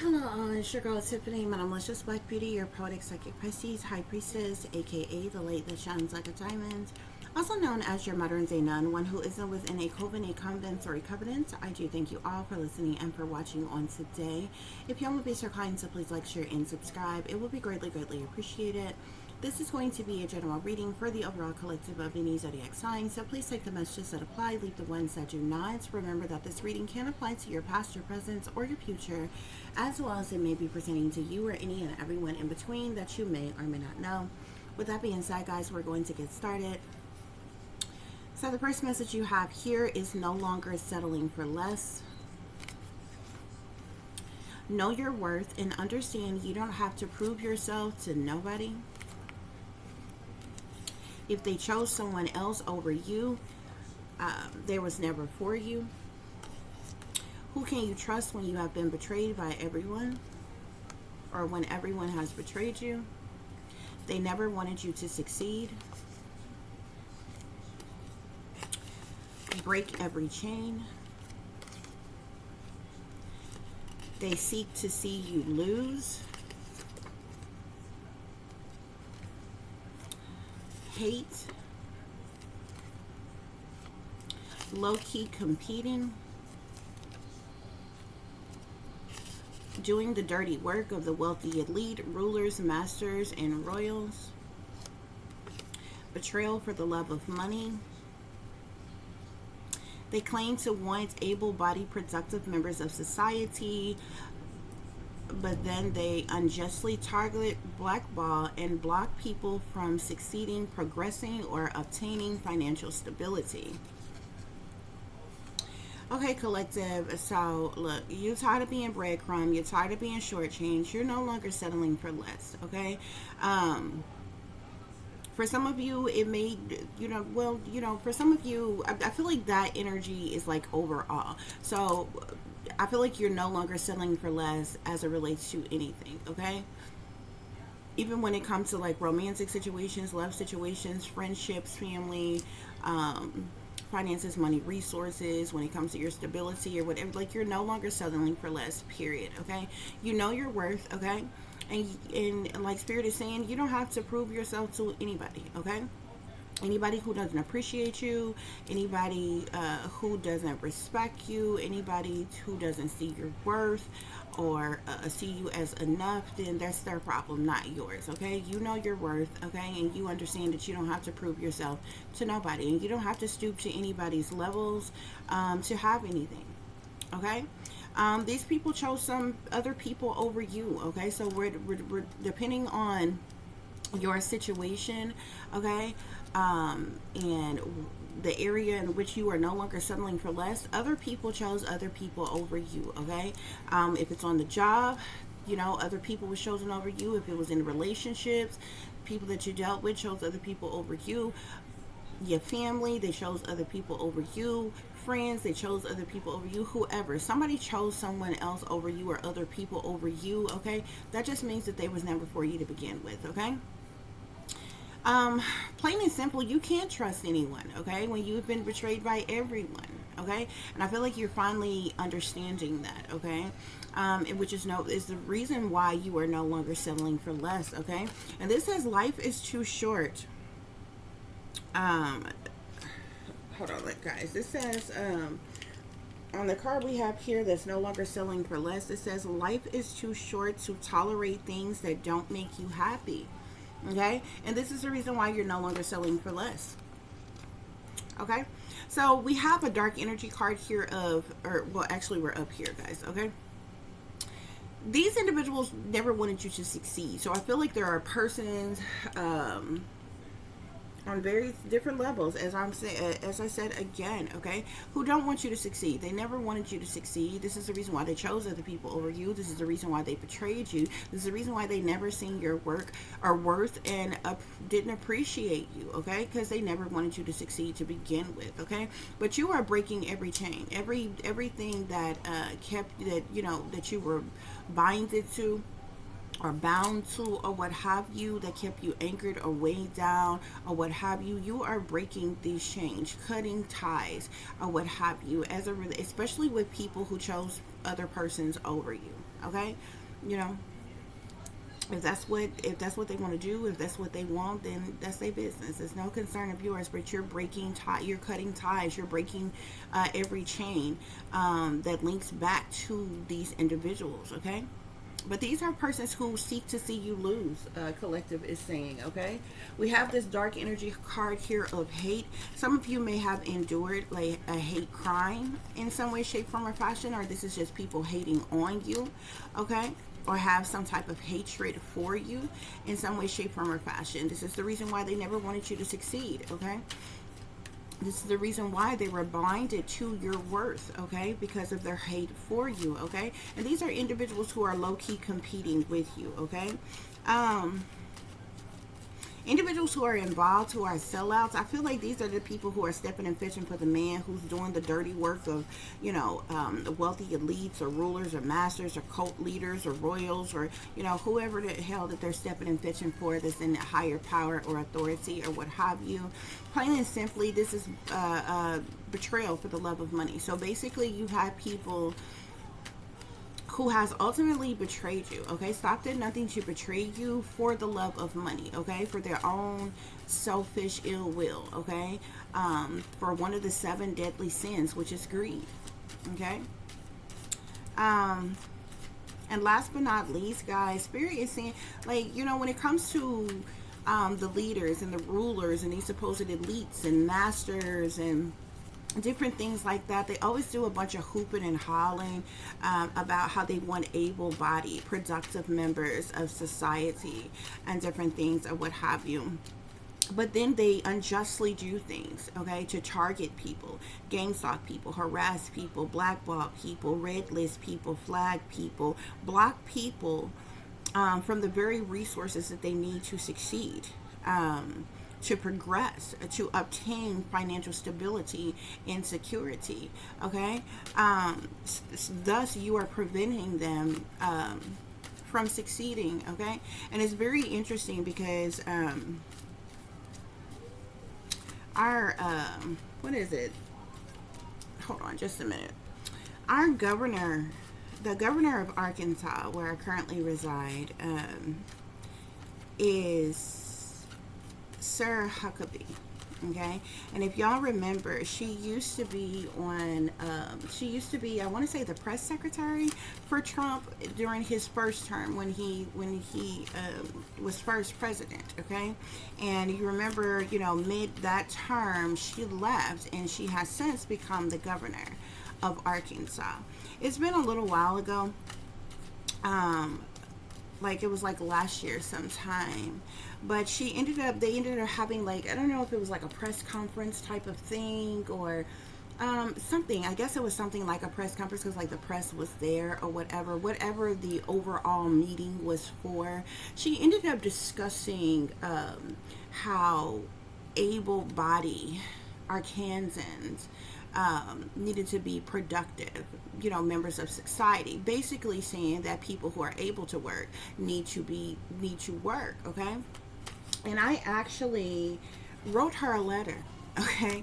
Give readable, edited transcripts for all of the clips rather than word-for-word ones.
Hello, it's your girl Tiffany, my malicious black beauty, your poetic psychic Pisces, high priestess, aka the light that shines like a diamond, also known as your modern day nun, one who isn't within a coven, a convent, or a covenant. I do thank you all for listening and for watching on today. If y'all would be so kind to please like, share, and subscribe, it would be greatly appreciated. This is going to be a general reading for the overall collective of any zodiac sign, so please take the messages that apply, leave the ones that do not. Remember that this reading can apply to your past, your present, or your future, as well as it may be pertaining to you or any and everyone in between that you may or may not know. With that being said, guys, we're going to get started. So the first message you have here is no longer settling for less. Know your worth and understand you don't have to prove yourself to nobody. If they chose someone else over you, they was never for you. Who can you trust when you have been betrayed by everyone? Or when everyone has betrayed you? They never wanted you to succeed. Break every chain. They seek to see you lose. Hate. Low-key competing. Doing the dirty work of the wealthy elite, rulers, masters, and royals. Betrayal for the love of money. They claim to want able-bodied, productive members of society, but then they unjustly target, blackball, and block people from succeeding, progressing, or obtaining financial stability. Okay, collective, so look, you're tired of being breadcrumb, you're tired of being shortchanged, you're no longer settling for less, okay? For some of you, it may, for some of you, I feel like that energy is like overall. So I feel like you're no longer settling for less as it relates to anything, okay? Even when it comes to like romantic situations, love situations, friendships, family, finances, money, resources, when it comes to your stability or whatever, like you're no longer settling for less, period, okay? You know your worth, okay? And like Spirit is saying, you don't have to prove yourself to anybody, okay? Anybody who doesn't appreciate you, anybody who doesn't respect you, anybody who doesn't see your worth or see you as enough, then that's their problem, not yours, okay? You know your worth, okay? And you understand that you don't have to prove yourself to nobody. And you don't have to stoop to anybody's levels to have anything, okay? These people chose some other people over you, okay? So we're depending on your situation, okay, and the area in which you are no longer settling for less, other people chose other people over you, okay? If it's on the job, other people were chosen over you. If it was in relationships, people that you dealt with chose other people over you. Your family, they chose other people over you. Friends, they chose other people over you. Whoever, somebody chose someone else over you or other people over you, okay? That just means that they was never for you to begin with, okay? Plain and simple, you can't trust anyone, okay, when you've been betrayed by everyone, okay? And I feel like you're finally understanding that, okay? Which is the reason why you are no longer settling for less, okay? And this says life is too short. Hold on, guys. This says, on the card we have here that's no longer selling for less, it says life is too short to tolerate things that don't make you happy. Okay, and this is the reason why you're no longer selling for less. Okay, so we have a dark energy card here actually we're up here, guys. Okay, these individuals never wanted you to succeed. So I feel like there are persons on various different levels, as I said again, okay, who don't want you to succeed. They never wanted you to succeed. This is the reason why they chose other people over you. This is the reason why they betrayed you. This is the reason why they never seen your work or worth and didn't appreciate you, okay, because they never wanted you to succeed to begin with, okay? But you are breaking every chain, everything that that you were binded to or bound to or what have you, that kept you anchored or weighed down or what have you. You are breaking these chains, cutting ties or what have you, especially with people who chose other persons over you. Okay, you know, if that's what they want to do, if that's what they want, then that's their business. It's no concern of yours. But you're breaking you're cutting ties, you're breaking every chain that links back to these individuals. Okay, but these are persons who seek to see you lose, collective is saying. Okay, we have this dark energy card here of hate. Some of you may have endured like a hate crime in some way, shape, form, or fashion, or this is just people hating on you. Okay, or have some type of hatred for you in some way, shape, form, or fashion. This is the reason why they never wanted you to succeed. Okay, this is the reason why they were blinded to your worth, okay, because of their hate for you. Okay, and these are individuals who are low-key competing with you. Okay, individuals who are involved, who are sellouts. I feel like these are the people who are stepping and fishing for the man who's doing the dirty work of, the wealthy elites or rulers or masters or cult leaders or royals, or whoever the hell that they're stepping and fishing for, that's in higher power or authority or what have you. Plain and simply, this is betrayal for the love of money. So basically, you have people who has ultimately betrayed you. Okay, stop did nothing to betray you for the love of money. Okay, for their own selfish ill will. Okay, for one of the 7 deadly sins, which is greed. Okay, and last but not least, guys, Spirit is saying, like, when it comes to the leaders and the rulers and these supposed elites and masters and different things like that, they always do a bunch of hooping and hollering about how they want able-bodied, productive members of society and different things or what have you. But then they unjustly do things, okay, to target people, gang stalk people, harass people, blackball people, red list people, flag people, block people from the very resources that they need to succeed. To progress, to obtain financial stability and security. Okay, thus you are preventing them from succeeding. Okay, and it's very interesting because our what is it? Hold on, just a minute. Our governor, the governor of Arkansas, where I currently reside, is Sir Huckabee. Okay, and if y'all remember, she used to be on I want to say the press secretary for Trump during his first term, when he was first president. Okay, and you remember, mid that term she left, and she has since become the governor of Arkansas. It's been a little while ago, like it was like last year sometime, but they ended up having, like, I don't know if it was like a press conference type of thing or something. I guess it was something like a press conference, because like the press was there or whatever the overall meeting was for. She ended up discussing how able-bodied Arkansans needed to be productive, members of society. Basically saying that people who are able to work need to work. Okay, and I actually wrote her a letter. Okay,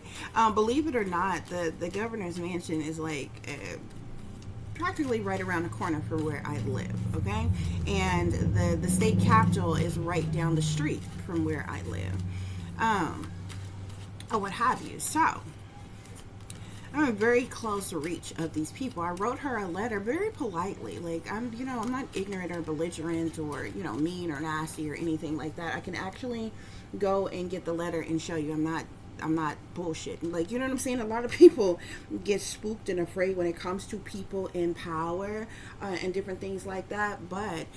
believe it or not, the governor's mansion is like practically right around the corner from where I live. Okay, and the state capitol is right down the street from where I live, or what have you. So I'm a very close reach of these people. I wrote her a letter very politely. Like, I'm not ignorant or belligerent or, mean or nasty or anything like that. I can actually go and get the letter and show you. I'm not bullshitting. Like, you know what I'm saying? A lot of people get spooked and afraid when it comes to people in power and different things like that. But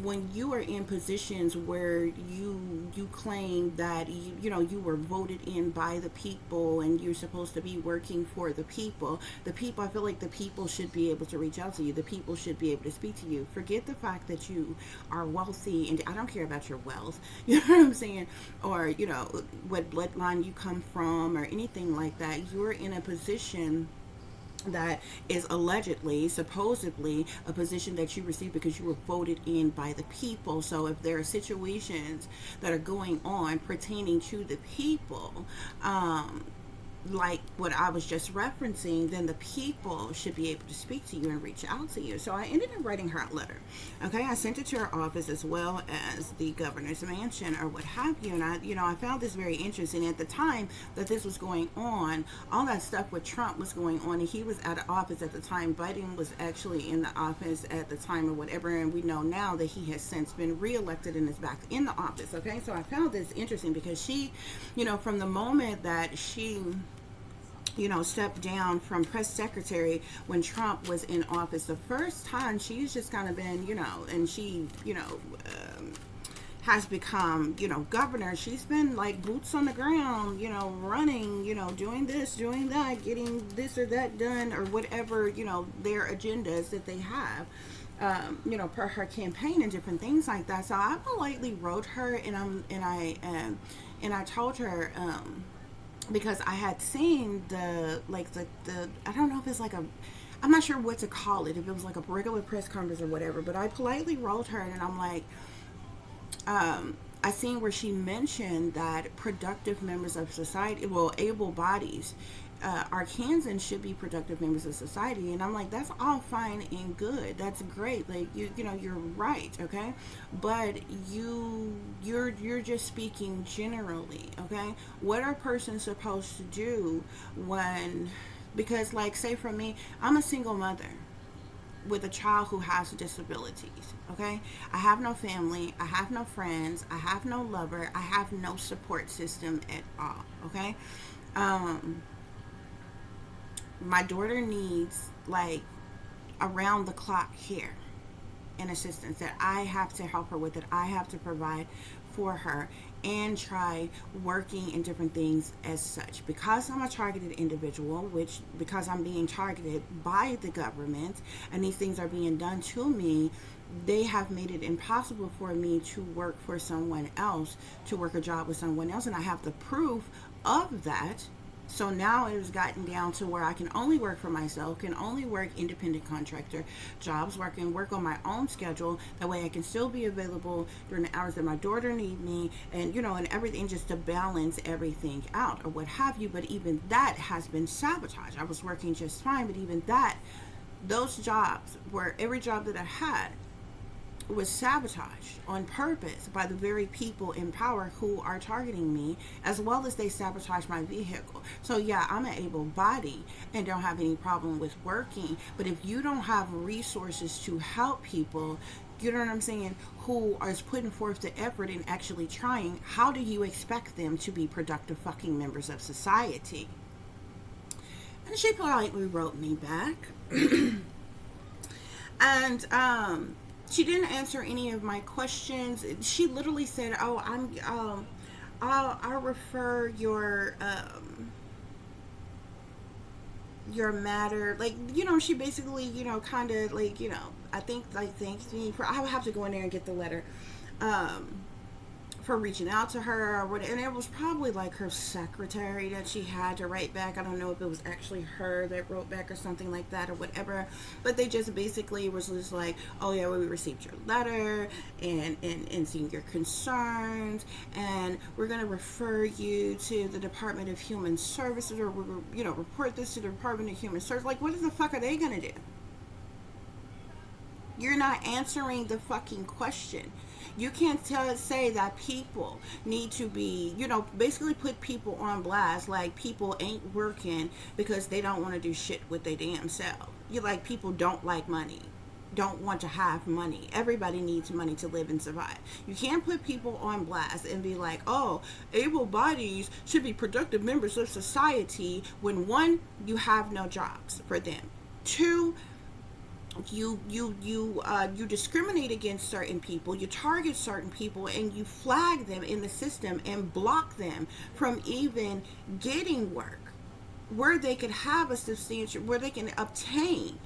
when you are in positions where you claim that you were voted in by the people and you're supposed to be working for the people, I feel like the people should be able to reach out to you. The people should be able to speak to you. Forget the fact that you are wealthy, and I don't care about your wealth. You know what I'm saying? Or what bloodline you come from or anything like that. You're in a position that is allegedly, supposedly, a position that you received because you were voted in by the people. So if there are situations that are going on pertaining to the people, like what I was just referencing, then the people should be able to speak to you and reach out to you. So I ended up writing her a letter. Okay, I sent it to her office as well as the governor's mansion or what have you. And I found this very interesting. At the time that this was going on, all that stuff with Trump was going on, and he was out of office at the time. Biden was actually in the office at the time or whatever, and we know now that he has since been reelected and is back in the office. Okay, so I found this interesting because she, from the moment that she stepped down from press secretary when Trump was in office the first time, she's just kind of been, and she, has become, governor. She's been like boots on the ground, running, doing this, doing that, getting this or that done, or whatever, their agendas that they have. Per her campaign and different things like that. So I politely wrote her, and I told her, because I had seen the I don't know if it's like I'm not sure what to call it, if it was like a regular press conference or whatever, but I politely wrote her, and I'm like, I seen where she mentioned that productive members of society, well, able bodies, Arkansans should be productive members of society. And I'm like, that's all fine and good, that's great, like you're right, okay, but you're just speaking generally, okay? What are persons supposed to do when, because like, say for me, I'm a single mother with a child who has disabilities, okay? I have no family, I have no friends, I have no lover, I have no support system at all, okay? My daughter needs like around the clock care and assistance that I have to help her with, that I have to provide for her, and try working in different things as such. Because I'm a targeted individual, because I'm being targeted by the government and these things are being done to me, they have made it impossible for me to work for someone else, to work a job with someone else, and I have the proof of that. So now it has gotten down to where I can only work for myself, can only work independent contractor jobs, where I can work on my own schedule. That way I can still be available during the hours that my daughter need me, and and everything, just to balance everything out or what have you. But even that has been sabotaged. I was working just fine, but even that, those jobs, where every job that I had was sabotaged on purpose by the very people in power who are targeting me, as well as they sabotage my vehicle. So yeah, I'm an able body and don't have any problem with working, but if you don't have resources to help people, you know what I'm saying, who are putting forth the effort and actually trying, how do you expect them to be productive fucking members of society? And she politely wrote me back. And she didn't answer any of my questions. She literally said, "Oh, I'll refer your matter." Like, she basically, kind of like, I think like thanks me for. I would have to go in there and get the letter. For reaching out to her or whatever, and it was probably like her secretary that she had to write back. I don't know if it was actually her that wrote back or something like that or whatever, but they just basically was just like, oh yeah, well, we received your letter and seeing your concerns, and we're going to refer you to the Department of Human Services, or report this to the Department of Human Services. Like, what the fuck are they going to do? You're not answering the fucking question. You can't say that people need to be, basically put people on blast, like people ain't working because they don't want to do shit with their damn self. You like, people don't like money, don't want to have money. Everybody needs money to live and survive. You can't put people on blast and be like, oh, able bodies should be productive members of society, when one, you have no jobs for them. Two, you discriminate against certain people, you target certain people, and you flag them in the system and block them from even getting work where they could have where they can obtain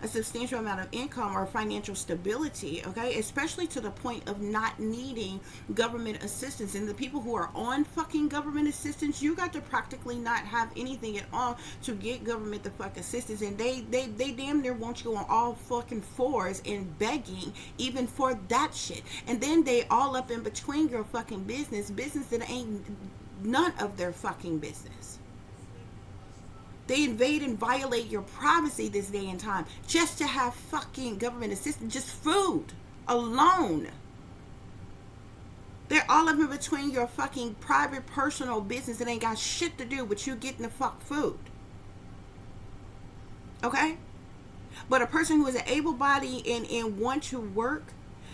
a substantial amount of income or financial stability, okay? Especially to the point of not needing government assistance. And the people who are on fucking government assistance, you got to practically not have anything at all to get government the fuck assistance. And they damn near want you on all fucking fours and begging even for that shit. And then they all up in between your fucking business that ain't none of their fucking business. They invade and violate your privacy this day and time just to have fucking government assistance, just food alone. They're all up in between your fucking private personal business that ain't got shit to do with you getting the fuck food. Okay? But a person who is an able-bodied and want to work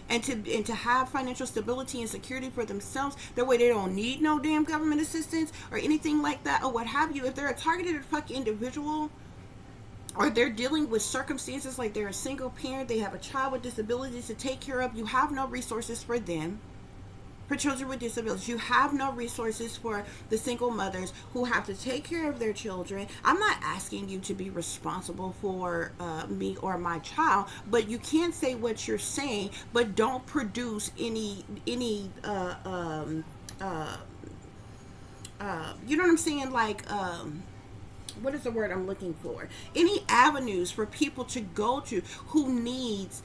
and to have financial stability and security for themselves, that way they don't need no damn government assistance or anything like that or what have you. If they're a targeted fucking individual, or they're dealing with circumstances like they're a single parent, they have a child with disabilities to take care of, you have no resources for them. For children with disabilities, you have no resources for the single mothers who have to take care of their children. I'm not asking you to be responsible for me or my child, but you can't say what you're saying, but don't produce any you know what I'm saying, like what is the word I'm looking for? Any avenues for people to go to who needs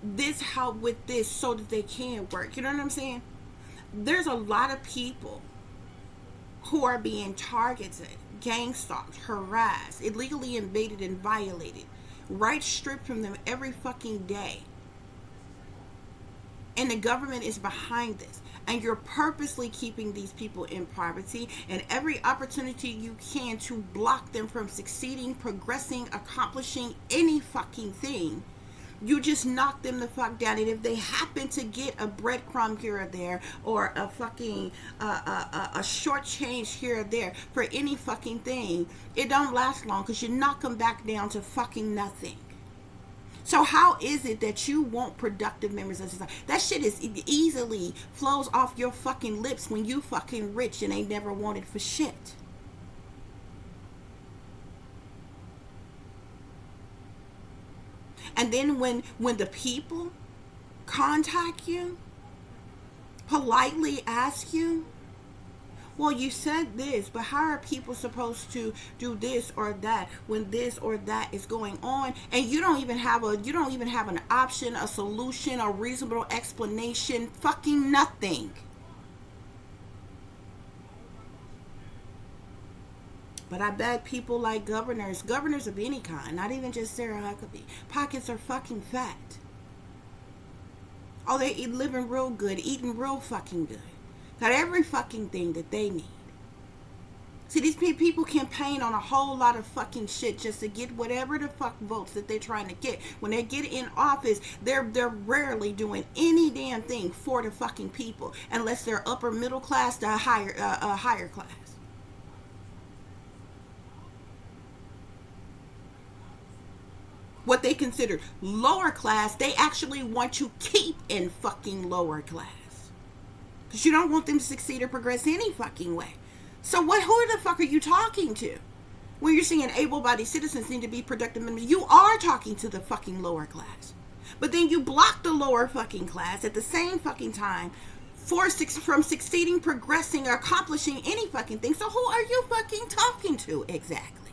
this help with this so that they can work. You know what I'm saying? There's a lot of people who are being targeted, gang stalked, harassed, illegally invaded and violated, rights stripped from them every fucking day. And the government is behind this. And you're purposely keeping these people in poverty, and every opportunity you can to block them from succeeding, progressing, accomplishing any fucking thing. You just knock them the fuck down. And if they happen to get a breadcrumb here or there, or a fucking a short change here or there for any fucking thing, it don't last long, because you knock them back down to fucking nothing. So how is it that you want productive members of society? That shit is easily flows off your fucking lips when you fucking rich and ain't never wanted for shit. And then when the people contact you, politely ask you, well, you said this, but how are people supposed to do this or that when this or that is going on? And you don't even have an option, a solution, a reasonable explanation, fucking nothing. But I bet people like governors of any kind, not even just Sarah Huckabee, pockets are fucking fat. Oh, they living real good, eating real fucking good. Got every fucking thing that they need. See, these people campaign on a whole lot of fucking shit just to get whatever the fuck votes that they're trying to get. When they get in office, they're rarely doing any damn thing for the fucking people, unless they're upper middle class to higher class. What they consider lower class, they actually want to keep in fucking lower class. Because you don't want them to succeed or progress any fucking way. So who the fuck are you talking to? When you're saying able-bodied citizens need to be productive members, you are talking to the fucking lower class. But then you block the lower fucking class at the same fucking time from succeeding, progressing, or accomplishing any fucking thing. So who are you fucking talking to exactly?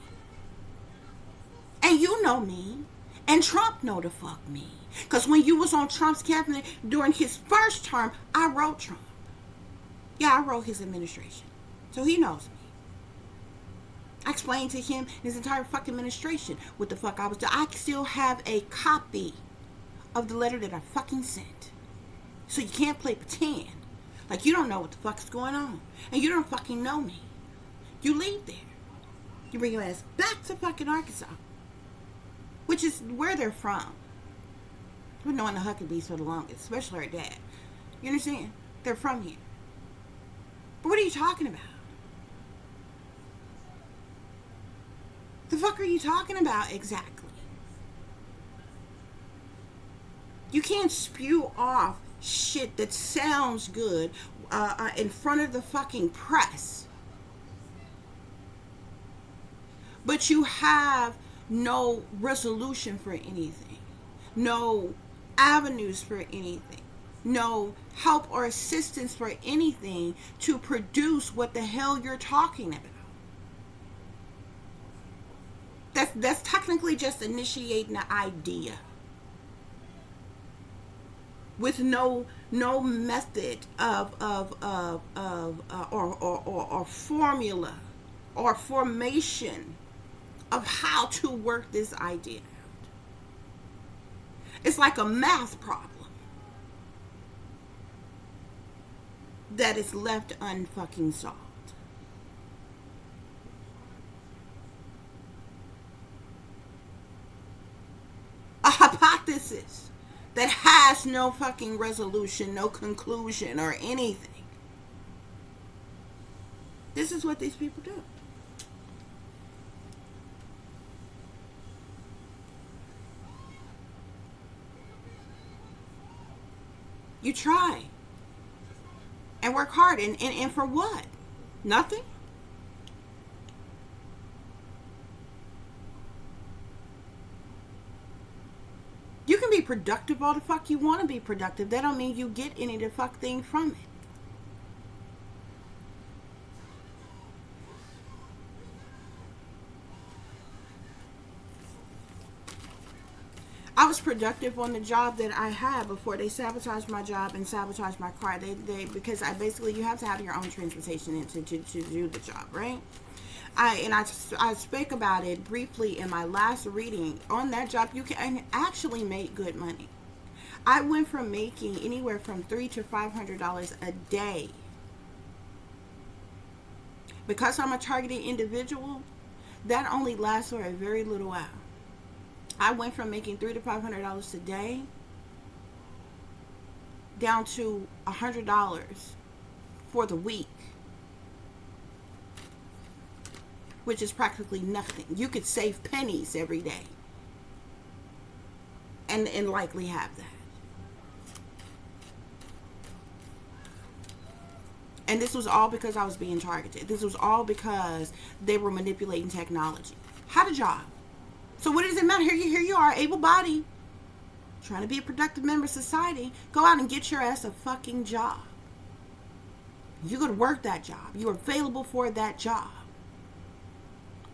And you know me. And Trump know the fuck me. Because when you was on Trump's cabinet during his first term, I wrote Trump. Yeah, I wrote his administration. So he knows me. I explained to him his entire fucking administration what the fuck I was doing. I still have a copy of the letter that I fucking sent. So you can't play pretend like you don't know what the fuck's going on. And you don't fucking know me. You leave there. You bring your ass back to fucking Arkansas, which is where they're from. I've been knowing the Huckabees for the longest, especially her dad. You understand? They're from here. But what are you talking about? The fuck are you talking about exactly? You can't spew off shit that sounds good in front of the fucking press. But you have no resolution for anything, no avenues for anything, no help or assistance for anything to produce what the hell you're talking about. That's technically just initiating an idea with no method or formula or formation of how to work this idea out. It's like a math problem that is left unfucking solved. A hypothesis that has no fucking resolution, no conclusion, or anything. This is what these people do. You try and work hard, and for what? Nothing? You can be productive all the fuck you want to be productive. That don't mean you get any of the fuck thing from it. I was productive on the job that I had before they sabotaged my job and sabotaged my car. They because I basically, you have to have your own transportation to do the job, right? I spoke about it briefly in my last reading. On that job, you can actually make good money. I went from making anywhere from $300 to $500 a day. Because I'm a targeted individual, that only lasts for a very little while. I went from making $300 to $500 a day down to $100 for the week, which is practically nothing. You could save pennies every day and likely have that. And this was all because I was being targeted. This was all because they were manipulating technology. Had a job. So what does it matter? Here you are, able-bodied, trying to be a productive member of society. Go out and get your ass a fucking job. You're going to work that job. You're available for that job.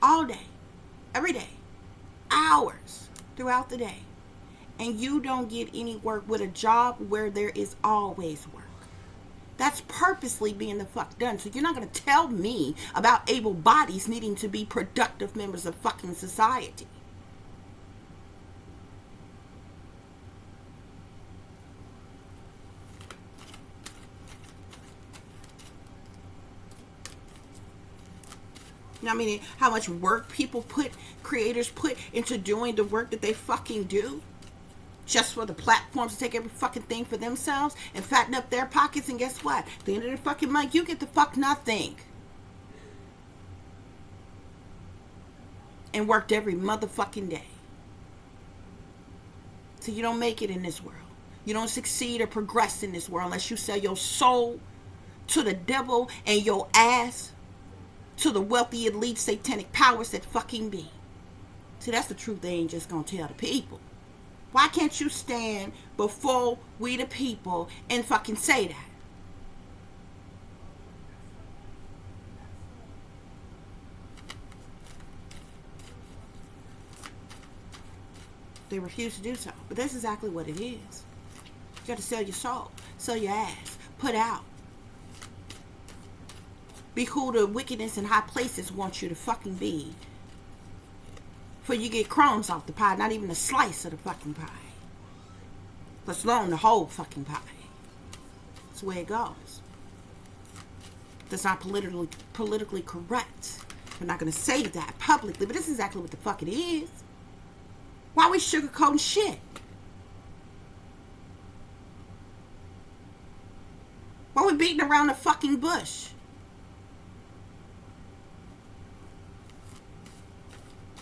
All day. Every day. Hours throughout the day. And you don't get any work with a job where there is always work. That's purposely being the fuck done. So you're not going to tell me about able bodies needing to be productive members of fucking society. I mean, how much work creators put into doing the work that they fucking do, just for the platforms to take every fucking thing for themselves and fatten up their pockets. And guess what? At the end of the fucking month, you get the fuck nothing. And worked every motherfucking day. So you don't make it in this world. You don't succeed or progress in this world unless you sell your soul to the devil and your ass to the wealthy elite satanic powers that fucking be. See, that's the truth they ain't just gonna tell the people. Why can't you stand before we the people and fucking say that? They refuse to do so. But that's exactly what it is. You got to sell your soul, sell your ass, put out. Be who the wickedness in high places want you to fucking be. For you get crumbs off the pie, not even a slice of the fucking pie. Let alone the whole fucking pie. That's the way it goes. That's not politically correct. We're not going to say that publicly, but this is exactly what the fuck it is. Why are we sugarcoating shit? Why are we beating around the fucking bush?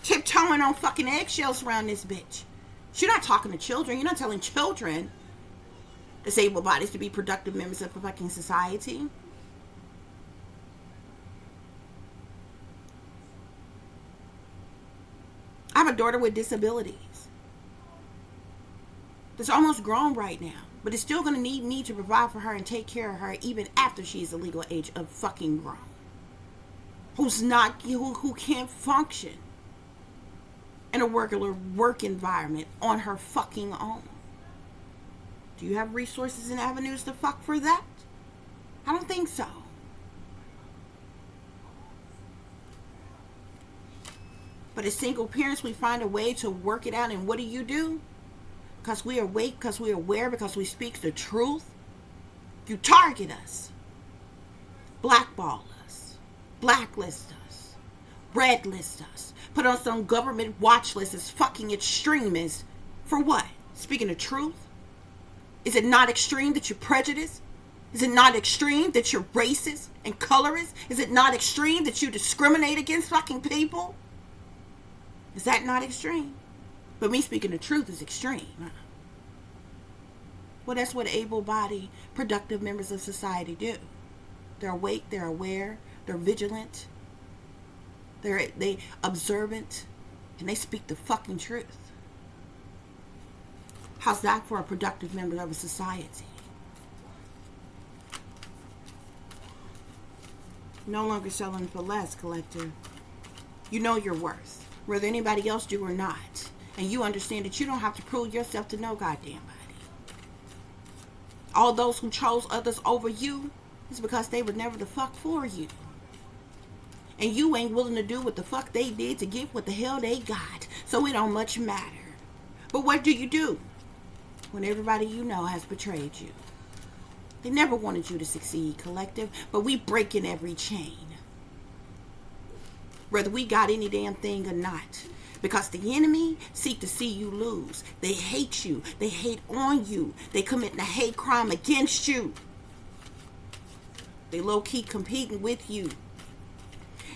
Tiptoeing on fucking eggshells around this bitch. You're not talking to children. You're not telling children, disabled bodies, to be productive members of the fucking society. I have a daughter with disabilities that's almost grown right now, but is still going to need me to provide for her and take care of her even after she's the legal age of fucking grown. Who can't function in a regular work environment on her fucking own. Do you have resources and avenues to fuck for that? I don't think so. But as single parents, we find a way to work it out. And what do? Because we are awake, because we are aware, because we speak the truth. You target us. Blackball us. Blacklist us. Red list us. Put on some government watch list as fucking extremists. For what? Speaking the truth? Is it not extreme that you're prejudiced? Is it not extreme that you're racist and colorist? Is it not extreme that you discriminate against fucking people? Is that not extreme? But me speaking the truth is extreme. Well, that's what able-bodied, productive members of society do. They're awake, they're aware, they're vigilant, they observant, and they speak the fucking truth. How's that for a productive member of a society? No longer selling for less, collective. You know your worth, whether anybody else do or not. And you understand that you don't have to prove yourself to no goddamn body. All those who chose others over you is because they were never the fuck for you. And you ain't willing to do what the fuck they did to get what the hell they got. So it don't much matter. But what do? When everybody you know has betrayed you. They never wanted you to succeed, collective. But we breaking every chain. Whether we got any damn thing or not. Because the enemy seek to see you lose. They hate you. They hate on you. They committing a hate crime against you. They low-key competing with you.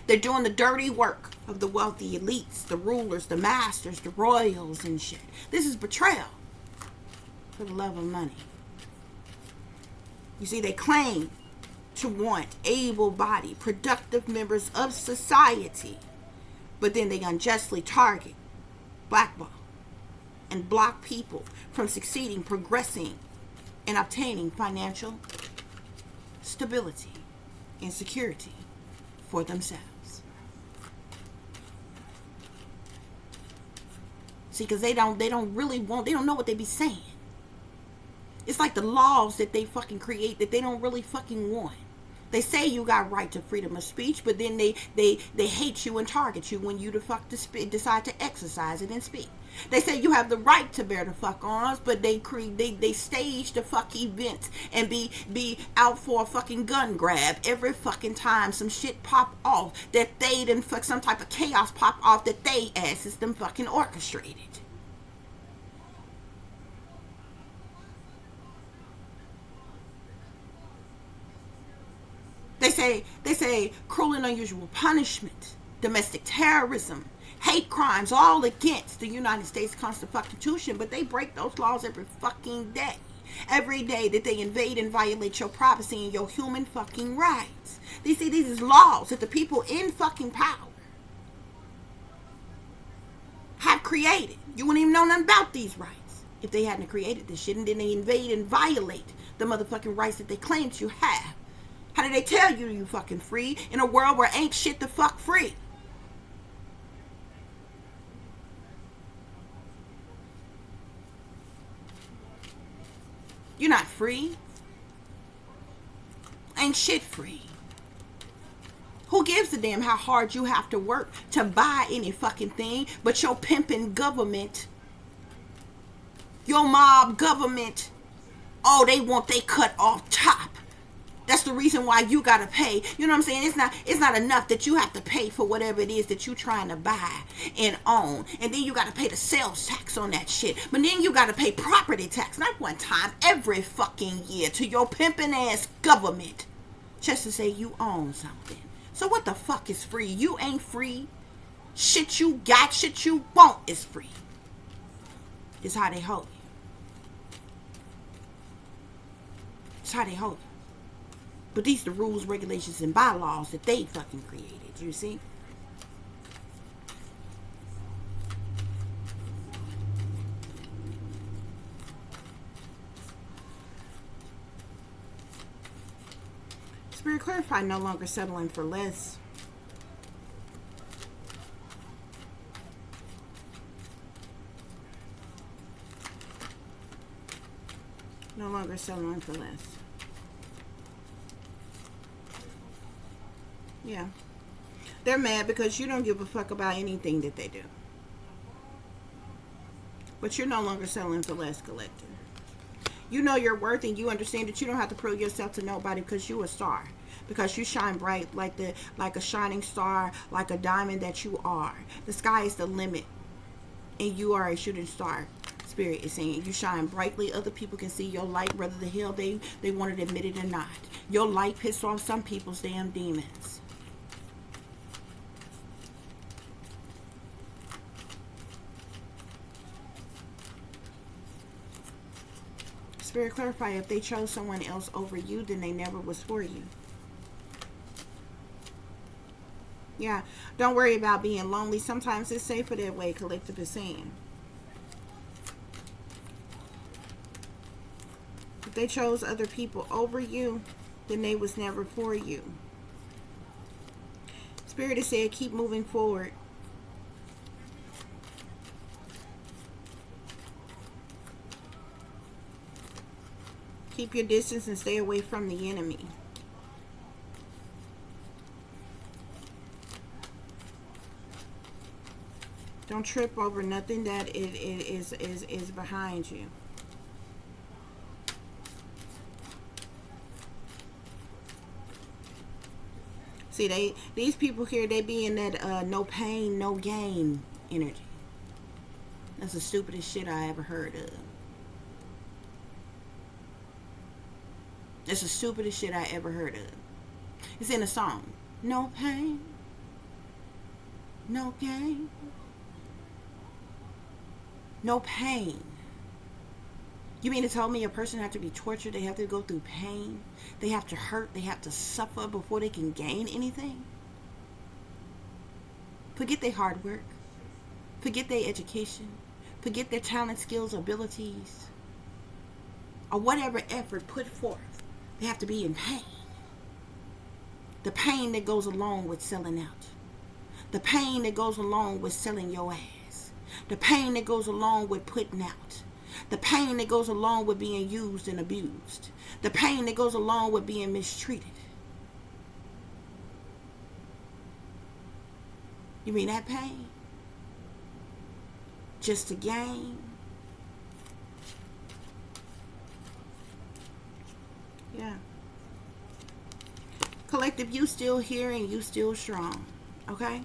They're doing the dirty work of the wealthy elites, the rulers, the masters, the royals and shit. This is betrayal for the love of money. You see, they claim to want able-bodied, productive members of society, but then they unjustly target, blackball, and block people from succeeding, progressing, and obtaining financial stability and security for themselves. See, because they don't know what they be saying. It's like the laws that they fucking create that they don't really fucking want. They say you got right to freedom of speech, but then they hate you and target you when you decide to exercise it and speak. They say you have the right to bear the fuck arms, but they stage the fuck events and be out for a fucking gun grab every fucking time some shit pop off that they done fuck some type of chaos pop off that they asses them fucking orchestrated. They say cruel and unusual punishment, domestic terrorism, hate crimes, all against the United States Constitution, but they break those laws every fucking day. Every day that they invade and violate your privacy and your human fucking rights. These is laws that the people in fucking power have created. You wouldn't even know nothing about these rights if they hadn't created this shit, and then they invade and violate the motherfucking rights that they claim that you have. How did they tell you fucking free in a world where ain't shit the fuck free? You're not free. Ain't shit free. Who gives a damn how hard you have to work to buy any fucking thing but your pimping government, your mob government? Oh, they want they cut off top. That's the reason why you gotta pay. You know what I'm saying? It's not enough that you have to pay for whatever it is that you're trying to buy and own. And then you gotta pay the sales tax on that shit. But then you gotta pay property tax, not one time, every fucking year to your pimping ass government. Just to say you own something. So what the fuck is free? You ain't free. Shit you got, shit you want is free. It's how they hold you. It's how they hold you. But these are the rules, regulations, and bylaws that they fucking created. You see? Spirit clarify, no longer settling for less. No longer settling for less. Yeah. They're mad because you don't give a fuck about anything that they do. But you're no longer selling for less, collective. You know your worth, and you understand that you don't have to prove yourself to nobody because you a star. Because you shine bright like a shining star, like a diamond that you are. The sky is the limit, and you are a shooting star. Spirit is saying you shine brightly. Other people can see your light, whether the hell they want to admit it or not. Your light pissed off some people's damn demons. Spirit, clarify, if they chose someone else over you, then they never was for you. Yeah, don't worry about being lonely. Sometimes it's safer that way, collective is saying. If they chose other people over you, then they was never for you. Spirit has said keep moving forward. Keep your distance and stay away from the enemy. Don't trip over nothing that is behind you. See, these people here, they be in that no pain, no gain energy. That's the stupidest shit I ever heard of. That's the stupidest shit I ever heard of. It's in a song. No pain, no gain. No pain. You mean to tell me a person have to be tortured? They have to go through pain? They have to hurt? They have to suffer before they can gain anything? Forget their hard work. Forget their education. Forget their talent, skills, abilities, or whatever effort put forth. They have to be in pain. The pain that goes along with selling out. The pain that goes along with selling your ass. The pain that goes along with putting out. The pain that goes along with being used and abused. The pain that goes along with being mistreated. You mean that pain? Just to gain? Yeah. Collective, you still here and you still strong. Okay?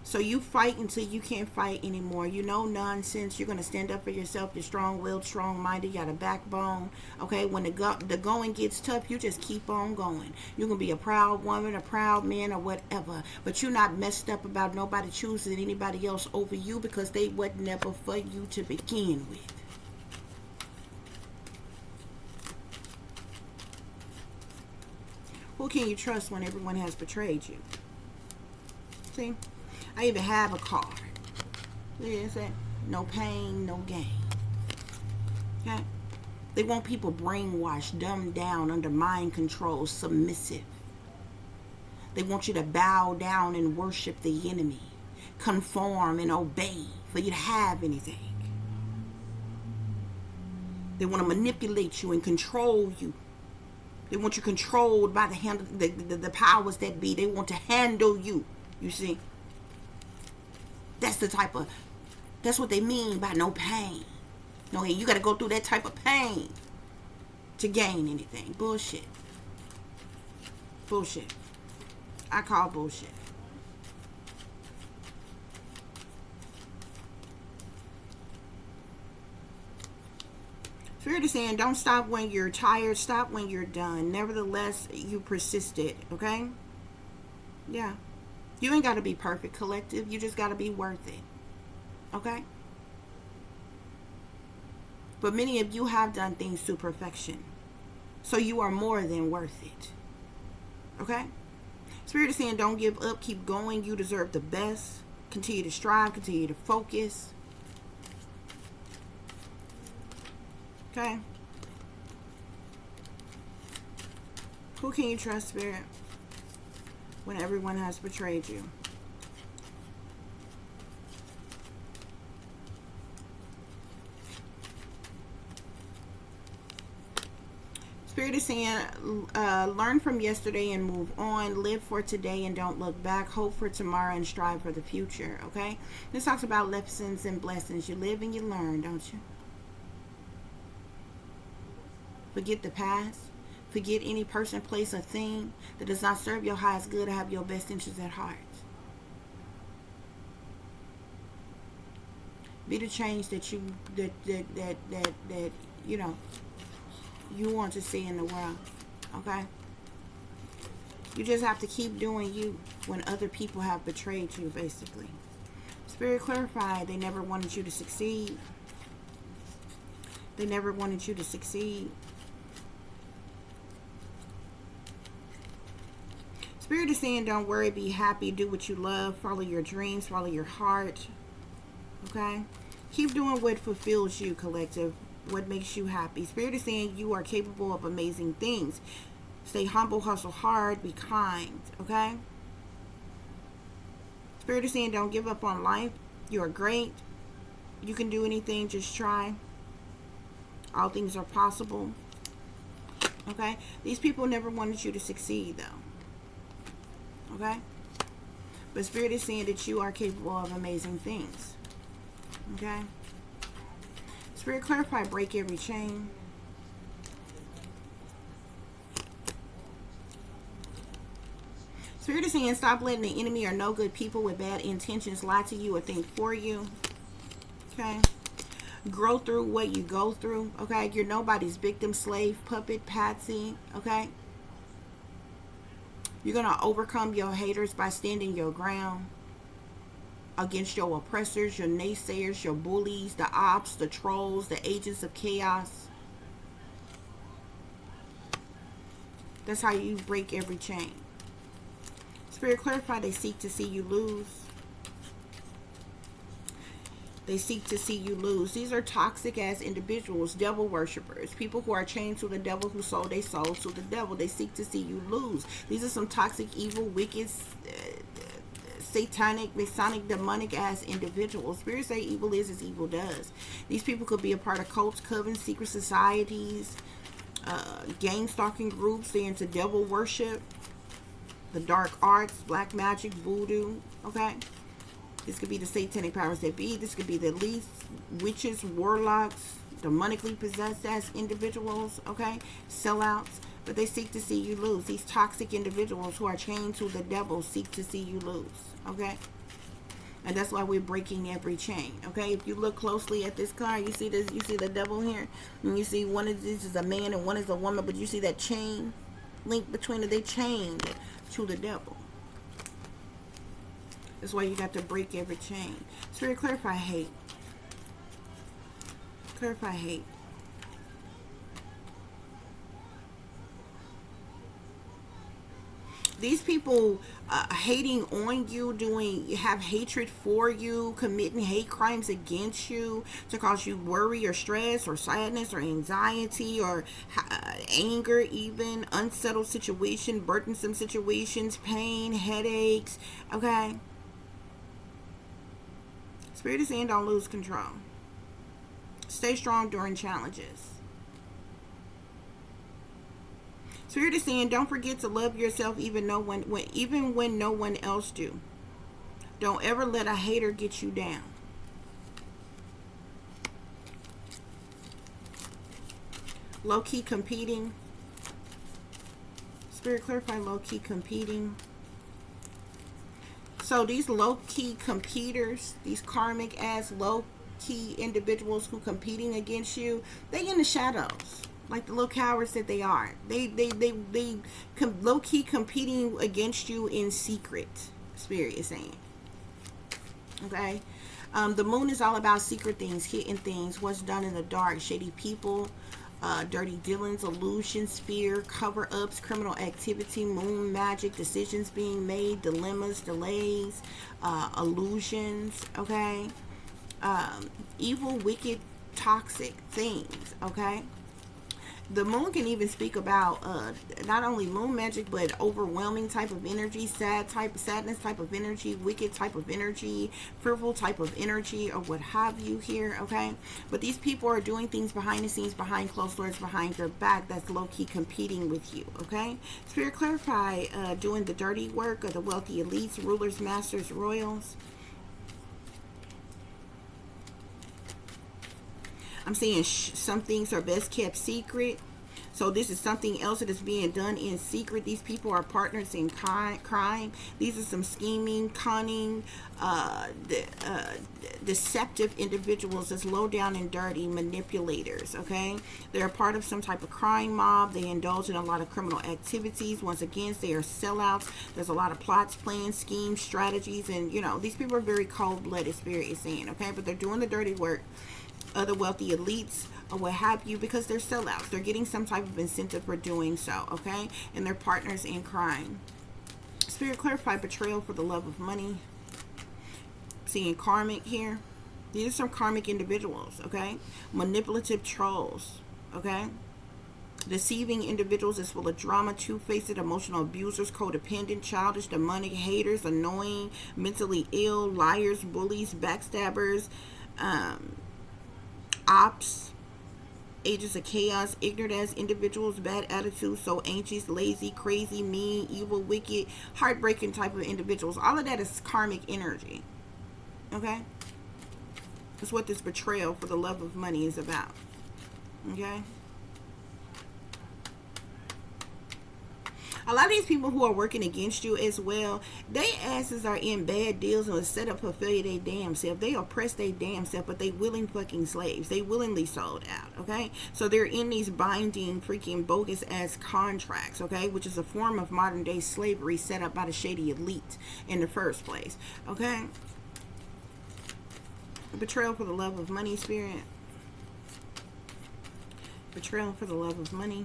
So you fight until you can't fight anymore. You know nonsense. You're going to stand up for yourself. You're strong-willed, strong-minded. You got a backbone. Okay? When the going gets tough, you just keep on going. You're going to be a proud woman, a proud man, or whatever. But you're not messed up about nobody choosing anybody else over you because they wasn't never for you to begin with. Who can you trust when everyone has betrayed you? See? I even have a card. Yeah, say no pain, no gain. Okay? They want people brainwashed, dumbed down, under mind control, submissive. They want you to bow down and worship the enemy, conform and obey for you to have anything. They want to manipulate you and control you. They want you controlled by the powers that be. They want to handle you. You see? That's what they mean by no pain. No, you got to go through that type of pain to gain anything. Bullshit. Bullshit. I call bullshit. Spirit is saying, don't stop when you're tired. Stop when you're done. Nevertheless, you persisted. Okay? Yeah. You ain't got to be perfect, collective. You just got to be worth it. Okay? But many of you have done things to perfection. So you are more than worth it. Okay? Spirit is saying, don't give up. Keep going. You deserve the best. Continue to strive. Continue to focus. Okay? Who can you trust, Spirit, when everyone has betrayed you? Spirit is saying, learn from yesterday and move on. Live for today and don't look back. Hope for tomorrow and strive for the future. Okay? This talks about lessons and blessings. You live and you learn, don't you? Forget the past. Forget any person, place, or thing that does not serve your highest good or have your best interests at heart. Be the change that you you know you want to see in the world. Okay? You just have to keep doing you when other people have betrayed you, basically. Spirit clarify, they never wanted you to succeed. They never wanted you to succeed. Spirit is saying, don't worry, be happy, do what you love, follow your dreams, follow your heart. Okay? Keep doing what fulfills you, collective, what makes you happy. Spirit is saying you are capable of amazing things. Stay humble, hustle hard, be kind. Okay? Spirit is saying don't give up on life. You are great. You can do anything, just try. All things are possible. Okay? These people never wanted you to succeed, though. Okay? But Spirit is saying that you are capable of amazing things. Okay? Spirit clarify, break every chain. Spirit is saying stop letting the enemy or no good people with bad intentions lie to you or think for you. Okay? Grow through what you go through. Okay? You're nobody's victim, slave, puppet, patsy. Okay? You're going to overcome your haters by standing your ground against your oppressors, your naysayers, your bullies, the ops, the trolls, the agents of chaos. That's how you break every chain. Spirit clarify, they seek to see you lose. They seek to see you lose. These are toxic ass individuals, devil worshippers, people who are chained to the devil, who sold their souls to the devil. They seek to see you lose. These are some toxic, evil, wicked, satanic, masonic, demonic ass individuals. Spirit say evil is as evil does. These people could be a part of cults, covens, secret societies, gang stalking groups. They're into devil worship, the dark arts, black magic, voodoo. Okay? This could be the satanic powers that be. This could be the least witches, warlocks, demonically possessed as individuals. Okay? Sellouts. But they seek to see you lose. These toxic individuals who are chained to the devil seek to see you lose. Okay? And that's why we're breaking every chain. Okay? If you look closely at this card, you see this, you see the devil here. And you see one of these is a man and one is a woman. But you see that chain link between it. They chained to the devil. That's why you got to break every chain. Spirit, clarify hate. Clarify hate. These people hating on you, have hatred for you, committing hate crimes against you to cause you worry or stress or sadness or anxiety or anger, even unsettled situation, burdensome situations, pain, headaches. Okay? Spirit is saying don't lose control. Stay strong during challenges. Spirit is saying don't forget to love yourself even when no one else do. Don't ever let a hater get you down. Low-key competing. Spirit clarify low-key competing. So these low-key competitors, these karmic ass low-key individuals who competing against you, they in the shadows. Like the little cowards that they are. They low-key competing against you in secret. Spirit is saying. Okay? The moon is all about secret things, hidden things, what's done in the dark, shady people, dirty dealings, illusions, fear, cover-ups, criminal activity, moon magic, decisions being made, dilemmas, delays, illusions, okay? Evil, wicked, toxic things, okay? The moon can even speak about not only moon magic, but overwhelming type of energy, sadness type of energy, wicked type of energy, fearful type of energy, or what have you here. Okay, but these people are doing things behind the scenes, behind closed doors, behind your back, that's low-key competing with you. Okay, Spirit, clarify doing the dirty work of the wealthy elites, rulers, masters, royals. I'm saying some things are best kept secret. So this is something else that is being done in secret. These people are partners in crime. These are some scheming, cunning, deceptive individuals that's low down and dirty manipulators. Okay, they're a part of some type of crime mob. They indulge in a lot of criminal activities. Once again, they are sellouts. There's a lot of plots, plans, schemes, strategies, and you know, these people are very cold-blooded, Spirit is saying. Okay, but they're doing the dirty work. Other wealthy elites or what have you, because they're sellouts. They're getting some type of incentive for doing so. Okay, and they're partners in crime. Spirit, clarify betrayal for the love of money. Seeing karmic here. These are some karmic individuals. Okay, manipulative trolls. Okay, deceiving individuals is full of drama, two-faced, emotional abusers, codependent, childish, demonic, haters, annoying, mentally ill, liars, bullies, backstabbers, ops, agents of chaos, ignorant as individuals, bad attitudes, so anxious, lazy, crazy, mean, evil, wicked, heartbreaking type of individuals. All of that is karmic energy. Okay, that's what this betrayal for the love of money is about. Okay, a lot of these people who are working against you as well, they asses are in bad deals and set up to fulfill their damn self. They oppress their damn self, but they willing fucking slaves. They willingly sold out. Okay, so they're in these binding freaking bogus ass contracts. Okay, which is a form of modern day slavery set up by the shady elite in the first place. Okay, betrayal for the love of money, Spirit. Betrayal for the love of money.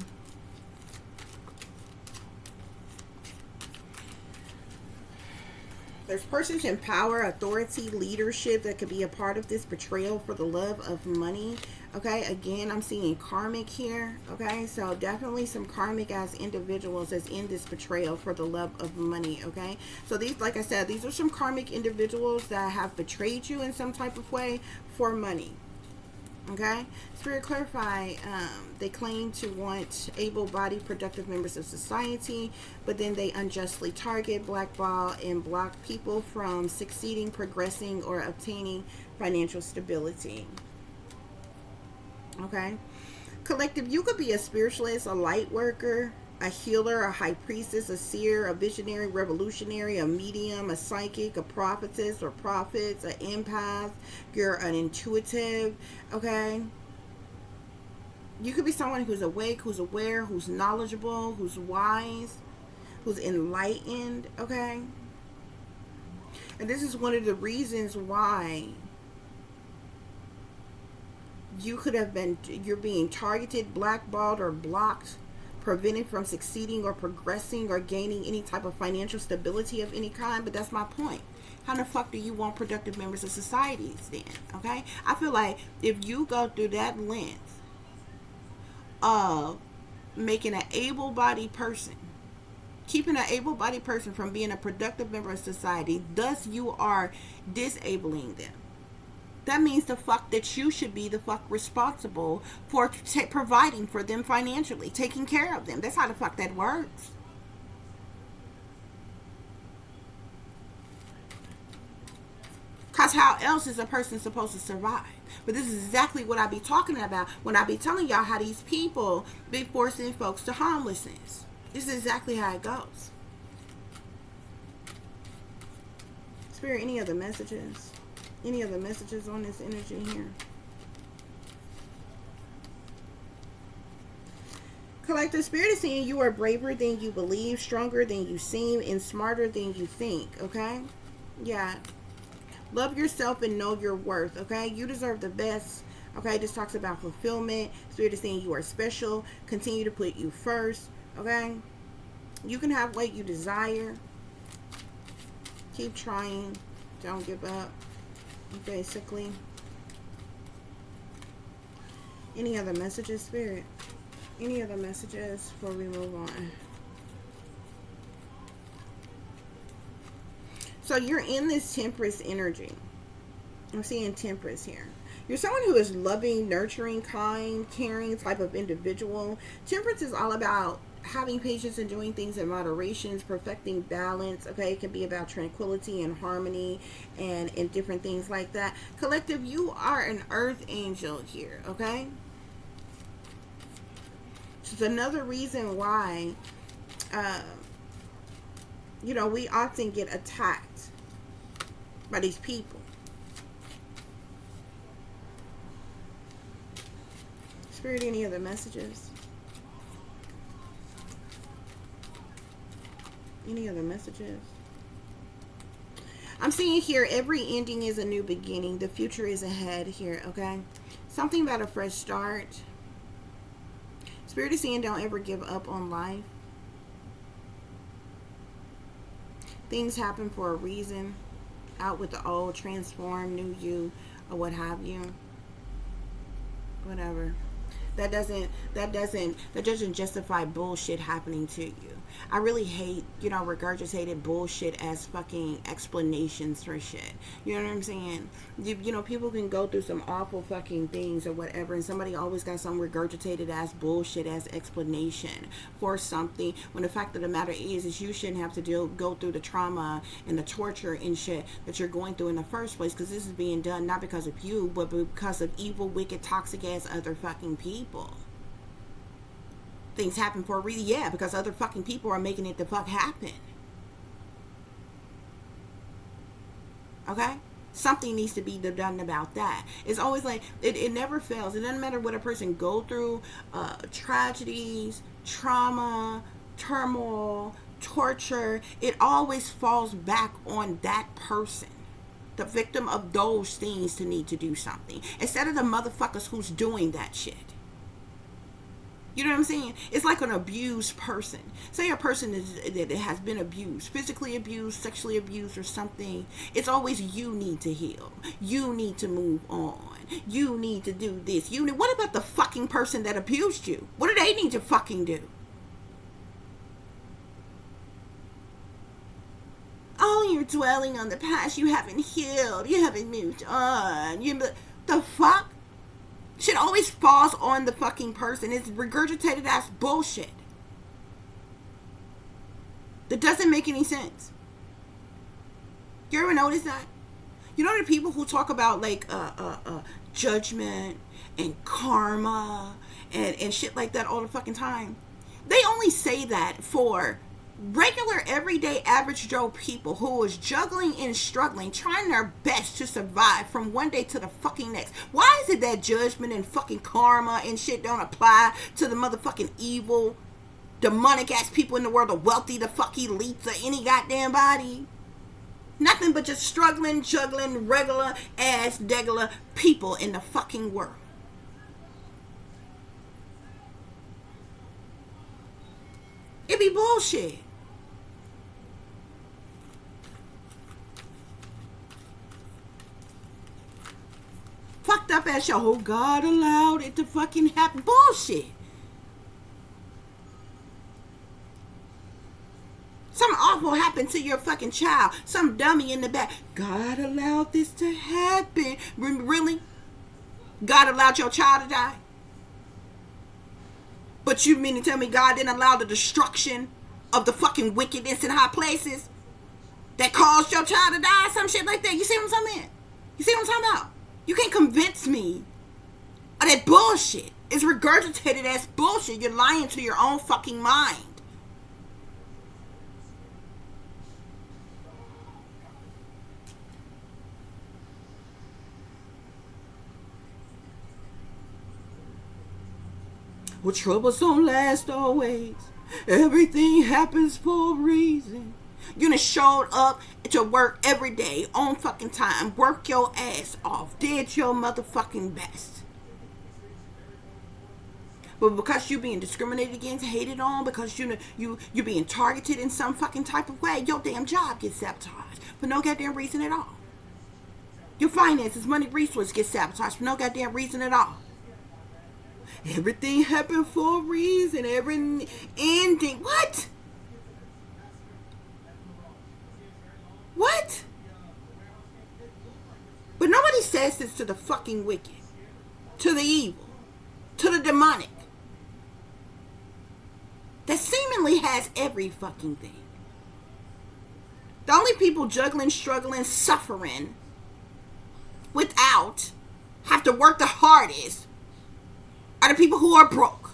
There's persons in power, authority, leadership that could be a part of this betrayal for the love of money. Okay, again, I'm seeing karmic here. Okay, so definitely some karmic as individuals that's in this betrayal for the love of money. Okay, so these, like I said, these are some karmic individuals that have betrayed you in some type of way for money. Okay, Spirit, clarify. They claim to want able-bodied, productive members of society, but then they unjustly target, blackball, and block people from succeeding, progressing, or obtaining financial stability. Okay, collective, you could be a spiritualist, a light worker, a healer, a high priestess, a seer, a visionary, revolutionary, a medium, a psychic, a prophetess or prophets, an empath. You're an intuitive. Okay, you could be someone who's awake, who's aware, who's knowledgeable, who's wise, who's enlightened. Okay, and this is one of the reasons why you could have been, you're being targeted, blackballed, or blocked, prevented from succeeding or progressing or gaining any type of financial stability of any kind. But that's my point. How the fuck do you want productive members of societies then? Okay, I feel like if you go through that length of making an able-bodied person, keeping an able-bodied person from being a productive member of society, thus you are disabling them. That means the fuck that you should be the fuck responsible for providing for them financially, taking care of them. That's how the fuck that works. Because how else is a person supposed to survive? But this is exactly what I be talking about when I be telling y'all how these people be forcing folks to homelessness. This is exactly how it goes. Spirit, any other messages? Any other messages on this energy here? Collective, Spirit is saying you are braver than you believe, stronger than you seem, and smarter than you think. Okay? Yeah. Love yourself and know your worth. Okay? You deserve the best. Okay? This talks about fulfillment. Spirit is saying you are special. Continue to put you first. Okay? You can have what you desire. Keep trying. Don't give up. Basically. Any other messages, Spirit? Any other messages before we move on? So you're in this Temperance energy. I'm seeing Temperance here. You're someone who is loving, nurturing, kind, caring type of individual. Temperance is all about having patience and doing things in moderation, perfecting balance. Okay, it can be about tranquility and harmony and different things like that. Collective, you are an earth angel here. Okay, so it's another reason why you know, we often get attacked by these people. Spirit, any other messages? Any other messages? I'm seeing here, every ending is a new beginning. The future is ahead here, okay? Something about a fresh start. Spirit is saying don't ever give up on life. Things happen for a reason. Out with the old, transform, new you, or what have you. Whatever. That doesn't justify bullshit happening to you. I really hate, you know, regurgitated bullshit as fucking explanations for shit. You know what I'm saying? You know, people can go through some awful fucking things or whatever, and somebody always got some regurgitated ass bullshit as explanation for something, when the fact of the matter is you shouldn't have to go through the trauma and the torture and shit that you're going through in the first place, because this is being done not because of you, but because of evil, wicked, toxic ass other fucking people. Things happen for a reason, yeah, because other fucking people are making it the fuck happen. Okay? Something needs to be done about that. It's always like, it never fails. It doesn't matter what a person go through, tragedies, trauma, turmoil, torture, it always falls back on that person, the victim of those things, to need to do something, instead of the motherfuckers who's doing that shit. You know what I'm saying? It's like an abused person. Say a person that has been abused, physically abused, sexually abused or something. It's always, you need to heal. You need to move on. You need to do this. What about the fucking person that abused you? What do they need to fucking do? Oh, you're dwelling on the past. You haven't healed. You haven't moved on. The fuck? Shit always falls on the fucking person. It's regurgitated ass bullshit that doesn't make any sense. You ever notice that? You know the people who talk about like judgment and karma and shit like that all the fucking time? They only say that for regular, everyday, average Joe people who is juggling and struggling, trying their best to survive from one day to the fucking next. Why is it that judgment and fucking karma and shit don't apply to the motherfucking evil, demonic ass people in the world, the wealthy, the fucking elites, or any goddamn body? Nothing but just struggling, juggling, regular ass, degular people in the fucking world. It be bullshit. Fucked up ass show. Oh, God allowed it to fucking happen. Bullshit. Something awful happened to your fucking child. Some dummy in the back. God allowed this to happen. Really? God allowed your child to die? But you mean to tell me God didn't allow the destruction of the fucking wickedness in high places that caused your child to die? Some shit like that. You see what I'm saying? You see what I'm talking about? You can't convince me of that bullshit. It's regurgitated as bullshit. You're lying to your own fucking mind. Well, troubles don't last always. Everything happens for a reason. You done showed up to work every day on fucking time. Work your ass off. Did your motherfucking best. But because you being discriminated against, hated on, because you being targeted in some fucking type of way, your damn job gets sabotaged for no goddamn reason at all. Your finances, money, resources get sabotaged for no goddamn reason at all. Everything happened for a reason. Every ending. What? What? But nobody says this to the fucking wicked, to the evil, to the demonic, that seemingly has every fucking thing. The only people juggling, struggling, suffering without, have to work the hardest, are the people who are broke,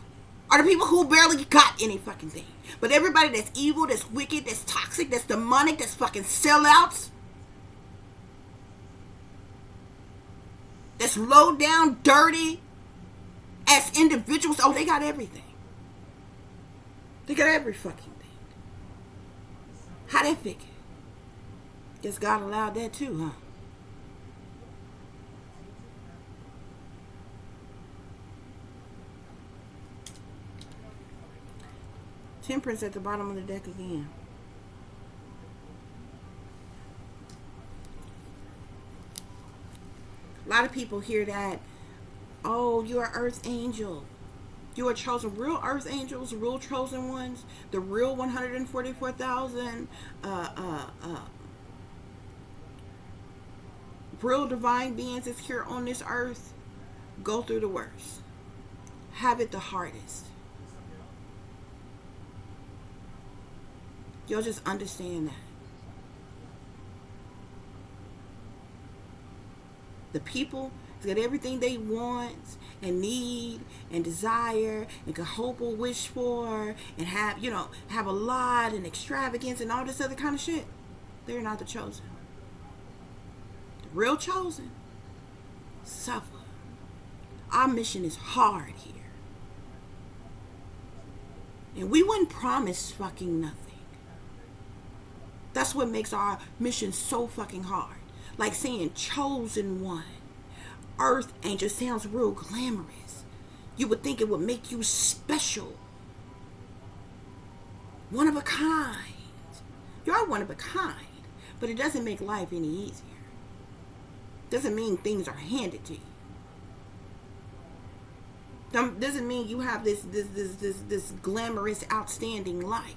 are the people who barely got any fucking thing. But everybody that's evil, that's wicked, that's toxic, that's demonic, that's fucking sellouts, that's low down, dirty, as individuals, oh, they got everything. They got every fucking thing. How they figure? Guess God allowed that too, huh? Temperance at the bottom of the deck again. A lot of people hear that, oh, you're an earth angel. You are chosen. Real earth angels, real chosen ones, the real 144,000 real divine beings that's here on this earth go through the worst. Have it the hardest. You'll just understand that. The people get everything they want and need and desire and can hope or wish for and have, have a lot and extravagance and all this other kind of shit. They're not the chosen. The real chosen suffer. Our mission is hard here. And we wouldn't promise fucking nothing. That's what makes our mission so fucking hard. Like saying chosen one. Earth angel sounds real glamorous. You would think it would make you special. One of a kind. You are one of a kind. But it doesn't make life any easier. Doesn't mean things are handed to you. Doesn't mean you have this glamorous, outstanding life.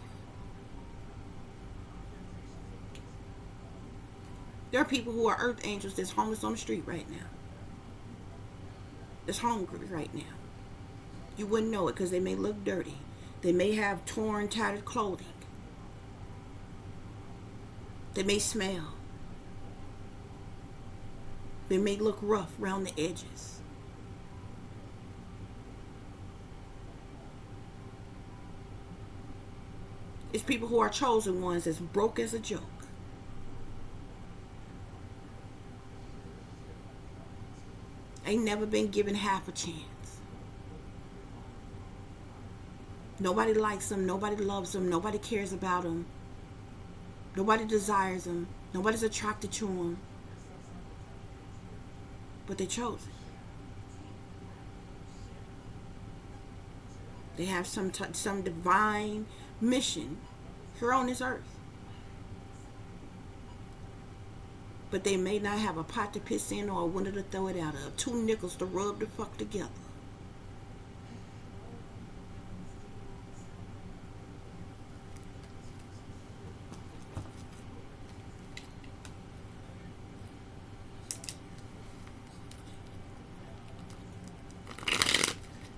There are people who are earth angels that's homeless on the street right now. That's hungry right now. You wouldn't know it because they may look dirty. They may have torn, tattered clothing. They may smell. They may look rough around the edges. It's people who are chosen ones that's broke as a joke. Ain't never been given half a chance. Nobody likes them. Nobody loves them. Nobody cares about them. Nobody desires them. Nobody's attracted to them. But they're chosen. They have some divine mission here on this earth. But they may not have a pot to piss in or a window to throw it out of. 2 nickels to rub the fuck together.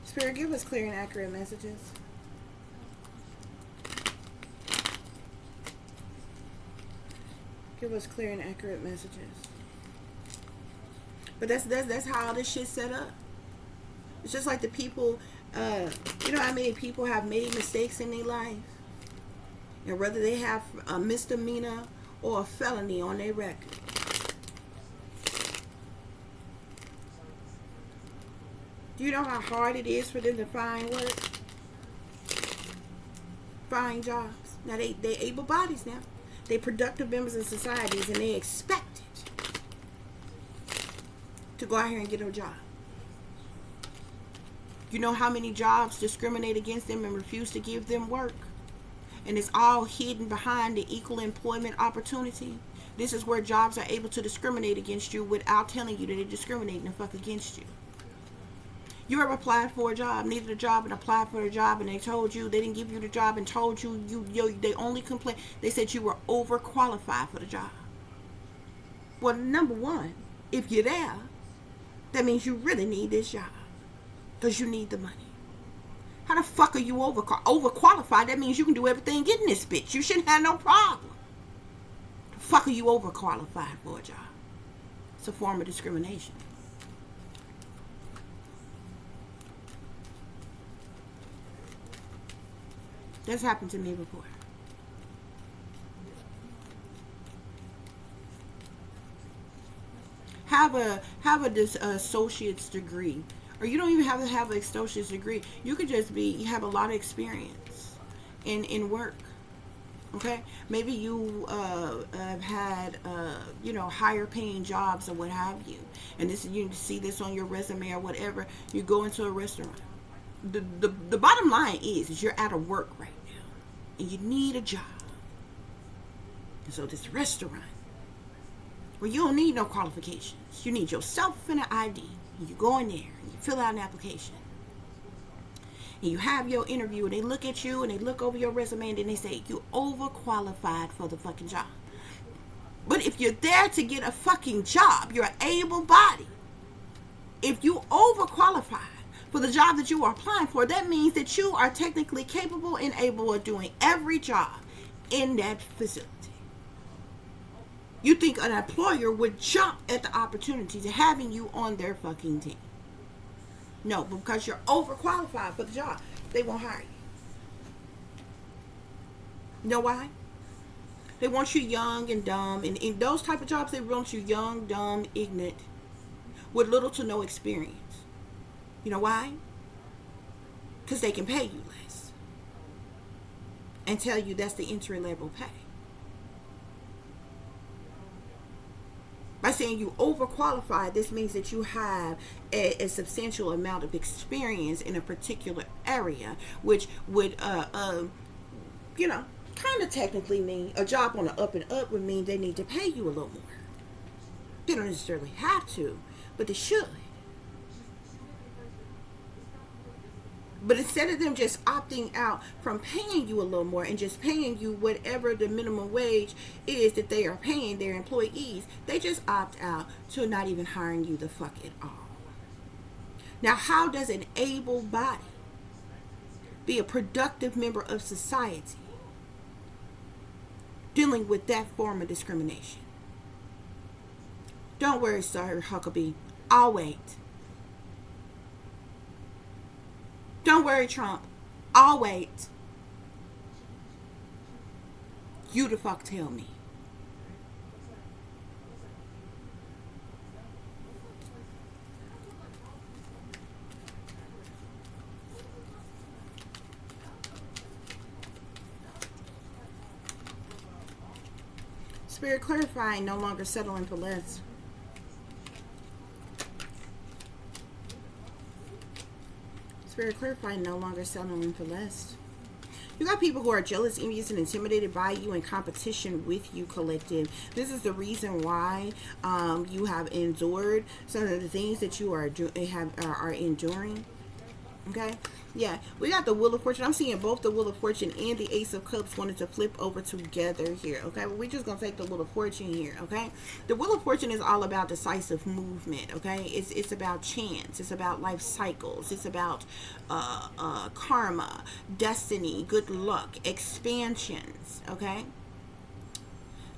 Spirit, give us clear and accurate messages. Give us clear and accurate messages. But that's how all this shit's set up. It's just like the people, you know how many people have made mistakes in their life? And whether they have a misdemeanor or a felony on their record. Do you know how hard it is for them to find work? Find jobs. Now they able bodies now. They productive members of societies and they expected to go out here and get a job. You know how many jobs discriminate against them and refuse to give them work? And it's all hidden behind the equal employment opportunity. This is where jobs are able to discriminate against you without telling you that they're discriminating the fuck against you. You ever applied for a job, needed a job, and applied for a job, and they told you they didn't give you the job, and told they only complained. They said you were overqualified for the job. Well, number one, if you're there, that means you really need this job because you need the money. How the fuck are you overqualified? That means you can do everything in this bitch. You shouldn't have no problem. The fuck are you overqualified for a job? It's a form of discrimination. That's happened to me before. Have a associate's degree, or you don't even have to have an associate's degree. You could just have a lot of experience in work. Okay, maybe you have had higher paying jobs or what have you, and this you see this on your resume or whatever. You go into a restaurant. The bottom line is you're out of work right now, and you need a job. And so this restaurant, well, you don't need no qualifications. You need yourself and an ID. And you go in there and you fill out an application. And you have your interview, and they look at you and they look over your resume, and then they say you overqualified for the fucking job. But if you're there to get a fucking job, you're able-bodied. If you overqualified for the job that you are applying for, that means that you are technically capable and able of doing every job in that facility. You think an employer would jump at the opportunity to having you on their fucking team? No, because you're overqualified for the job, they won't hire you. You know why? They want you young and dumb, and in those type of jobs, they want you young, dumb, ignorant, with little to no experience. You know why? Because they can pay you less and tell you that's the entry level pay. By saying you overqualified, this means that you have a substantial amount of experience in a particular area, which would, kind of technically mean a job on the up and up would mean they need to pay you a little more. They don't necessarily have to, but they should. But instead of them just opting out from paying you a little more and just paying you whatever the minimum wage is that they are paying their employees, they just opt out to not even hiring you the fuck at all. Now, how does an able body be a productive member of society dealing with that form of discrimination? Don't worry, Sir Huckabee. I'll wait. Don't worry, Trump. I'll wait. You the fuck tell me. Spirit clarifying, no longer settling for less. Spirit clarifying, no longer settling for less. You got people who are jealous, envious, and intimidated by you, in competition with you, collective. This is the reason why you have endured some of the things that you are enduring. Okay, yeah, we got the Wheel of Fortune. I'm seeing both the Wheel of Fortune and the Ace of Cups wanted to flip over together here. Okay, but we're just gonna take the Wheel of Fortune here. Okay, the Wheel of Fortune is all about decisive movement. Okay, it's about chance. It's about life cycles. It's about karma, destiny, good luck, expansions. Okay.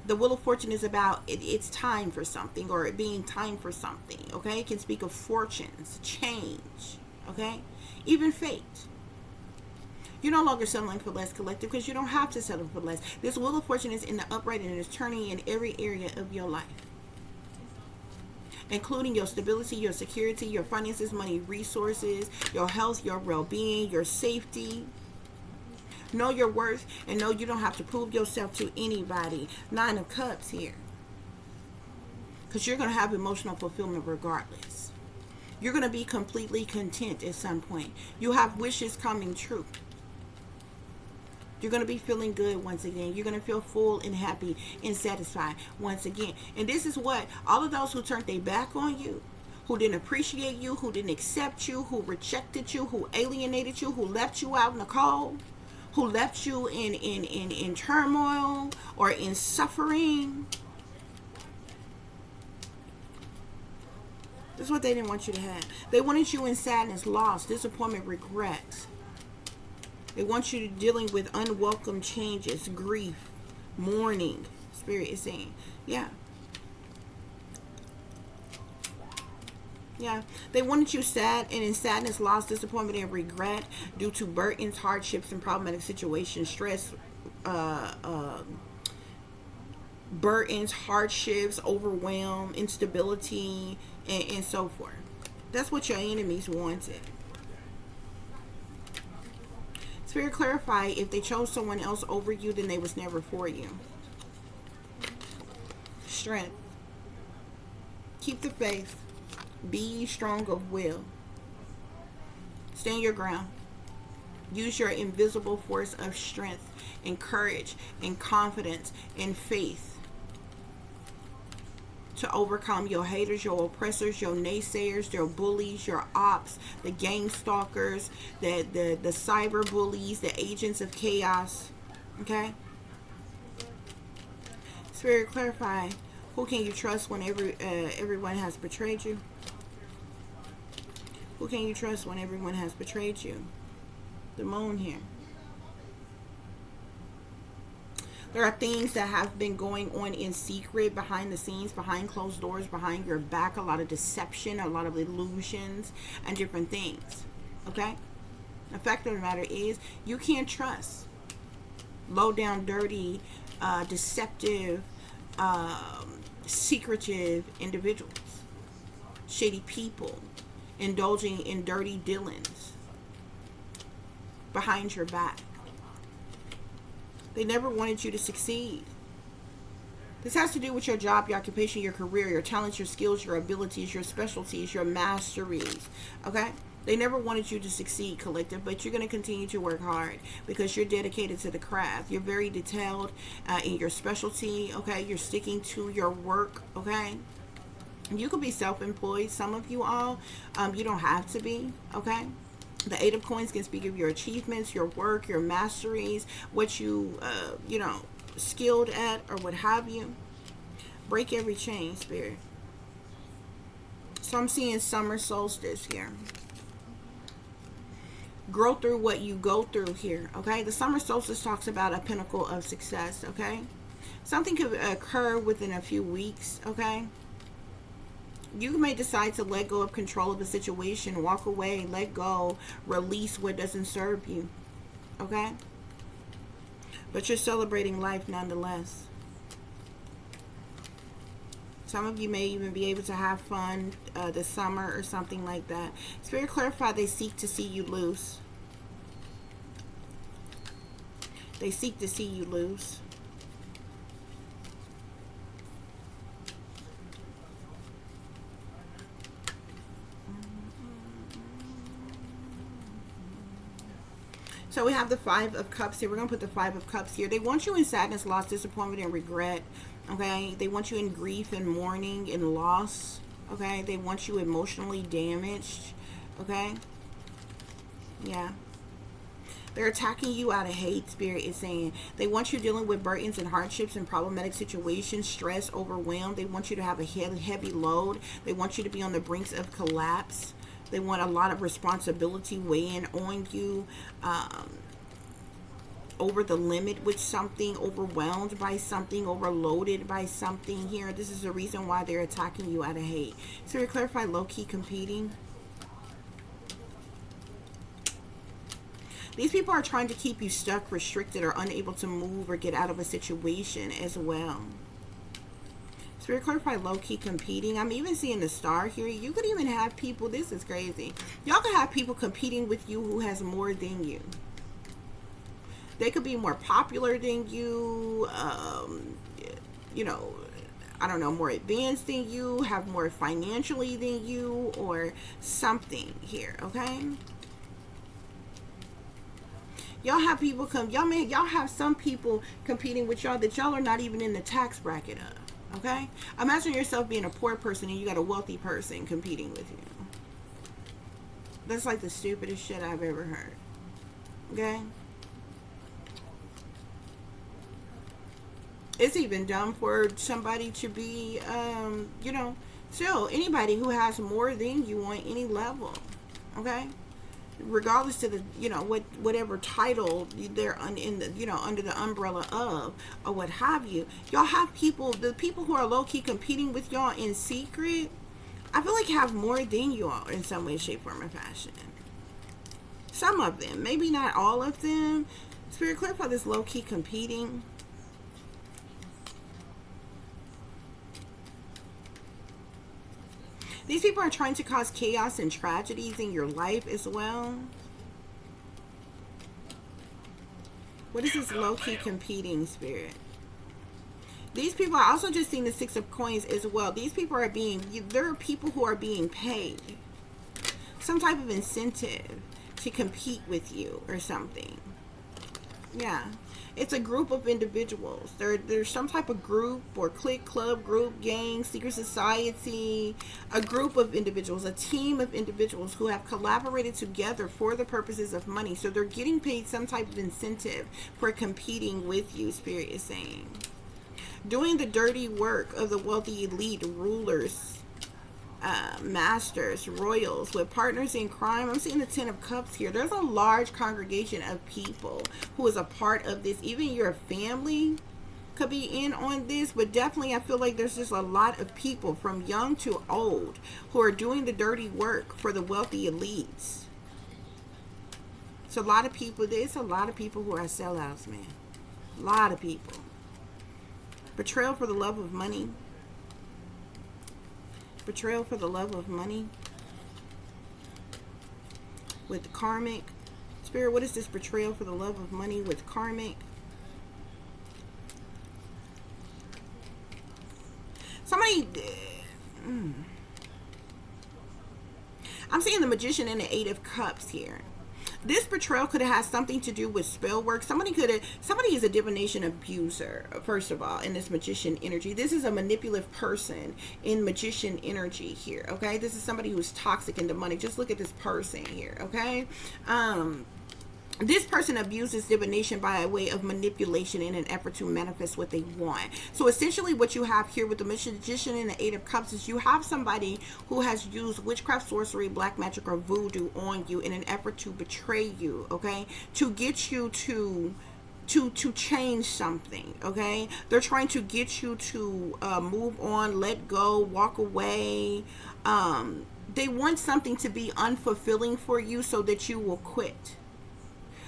The Wheel of Fortune is about it's time for something, or it being time for something. Okay, it can speak of fortunes, change. Okay, even fate. You're no longer settling for less, collective, because you don't have to settle for less. This Wheel of Fortune is in the upright, and it's turning in every area of your life, including your stability, your security, your finances, money, resources, your health, your well-being, your safety. Know your worth, and know you don't have to prove yourself to anybody. 9 of Cups here, because you're going to have emotional fulfillment regardless. You're going to be completely content at some point. You have wishes coming true. You're going to be feeling good once again. You're going to feel full and happy and satisfied once again. And this is what all of those who turned their back on you, who didn't appreciate you, who didn't accept you, who rejected you, who alienated you, who left you out in the cold, who left you in turmoil or in suffering. This is what they didn't want you to have. They wanted you in sadness, loss, disappointment, regrets. They want you dealing with unwelcome changes, grief, mourning. Spirit is saying, yeah. Yeah, they wanted you sad and in sadness, loss, disappointment, and regret due to burdens, hardships, and problematic situations, stress, burdens, hardships, overwhelm, instability, and so forth. That's what your enemies wanted. Spirit, clarify, if they chose someone else over you, then they was never for you. Strength. Keep the faith. Be ye strong of will. Stand your ground. Use your invisible force of strength and courage and confidence and faith to overcome your haters, your oppressors, your naysayers, your bullies, your ops, the gang stalkers, the cyber bullies, the agents of chaos. Okay? Spirit, clarify, who can you trust when everyone has betrayed you? Who can you trust when everyone has betrayed you? The moon here. There are things that have been going on in secret, behind the scenes, behind closed doors, behind your back. A lot of deception, a lot of illusions, and different things. Okay? The fact of the matter is, you can't trust low down, dirty, deceptive, secretive individuals. Shady people. Indulging in dirty dealings behind your back. They never wanted you to succeed. This has to do with your job, your occupation, your career, your talents, your skills, your abilities, your specialties, your masteries. Okay? They never wanted you to succeed, collective, but you're going to continue to work hard because you're dedicated to the craft. You're very detailed in your specialty. Okay? You're sticking to your work. Okay? You could be self-employed. Some of you all, you don't have to be, okay? The Eight of Coins can speak of your achievements, your work, your masteries, what you, skilled at or what have you. Break every chain, Spirit. So I'm seeing summer solstice here. Grow through what you go through here, okay? The summer solstice talks about a pinnacle of success, okay? Something could occur within a few weeks, okay? You may decide to let go of control of the situation, walk away, let go, release what doesn't serve you. Okay? But you're celebrating life nonetheless. Some of you may even be able to have fun this summer or something like that. Spirit, clarify, they seek to see you lose. They seek to see you lose. So we have the Five of Cups here. We're going to put the Five of Cups here. They want you in sadness, loss, disappointment, and regret. Okay? They want you in grief and mourning and loss. Okay? They want you emotionally damaged. Okay? Yeah. They're attacking you out of hate, Spirit is saying. They want you dealing with burdens and hardships and problematic situations, stress, overwhelmed. They want you to have a heavy load. They want you to be on the brinks of collapse. They want a lot of responsibility weighing on you, over the limit with something, overwhelmed by something, overloaded by something here. This is the reason why they're attacking you out of hate. So to clarify, low-key competing. These people are trying to keep you stuck, restricted, or unable to move or get out of a situation as well. Spirit, clarify, low-key competing. I'm even seeing the star here. You could even have people, this is crazy. Y'all could have people competing with you who has more than you. They could be more popular than you, I don't know, more advanced than you, have more financially than you, or something here, okay? Y'all have people y'all have some people competing with y'all that y'all are not even in the tax bracket of. Okay? Imagine yourself being a poor person and you got a wealthy person competing with you. That's like the stupidest shit I've ever heard. Okay? It's even dumb for somebody to be, still, anybody who has more than you on any level. Okay? Regardless to the, whatever title they're in the, under the umbrella of, or what have you. Y'all have people, the people who are low-key competing with y'all in secret, I feel like have more than you all in some way, shape, form, or fashion. Some of them, maybe not all of them. Spirit, clarify this low-key competing. These people are trying to cause chaos and tragedies in your life as well. What is this low-key competing, Spirit? These people, I also just seen the Six of Coins as well. These people are there are people who are being paid some type of incentive to compete with you or something. Yeah. It's a group of individuals. There's some type of group or clique, club, group, gang, secret society, a group of individuals, a team of individuals who have collaborated together for the purposes of money. So they're getting paid some type of incentive for competing with you, Spirit is saying. Doing the dirty work of the wealthy elite, rulers, masters, royals, with partners in crime. I'm seeing the Ten of Cups here. There's a large congregation of people who is a part of this. Even your family could be in on this, but definitely I feel like there's just a lot of people from young to old who are doing the dirty work for the wealthy elites. It's a lot of people. There's a lot of people who are sellouts, man. A lot of people. Betrayal for the love of money. Betrayal for the love of money. With karmic. Spirit, what is this betrayal for the love of money with karmic? Somebody... I'm seeing the Magician and the Eight of Cups here. This betrayal could have had something to do with spell work. Somebody is a divination abuser, first of all, in this Magician energy. This is a manipulative person in Magician energy here, okay? This is somebody who's toxic and demonic. Just look at this person here, okay? This person abuses divination by way of manipulation in an effort to manifest what they want. So essentially what you have here with the Magician and the Eight of Cups is you have somebody who has used witchcraft, sorcery, black magic, or voodoo on you in an effort to betray you, okay? To get you to change something, okay? They're trying to get you to move on, let go, walk away. They want something to be unfulfilling for you so that you will quit.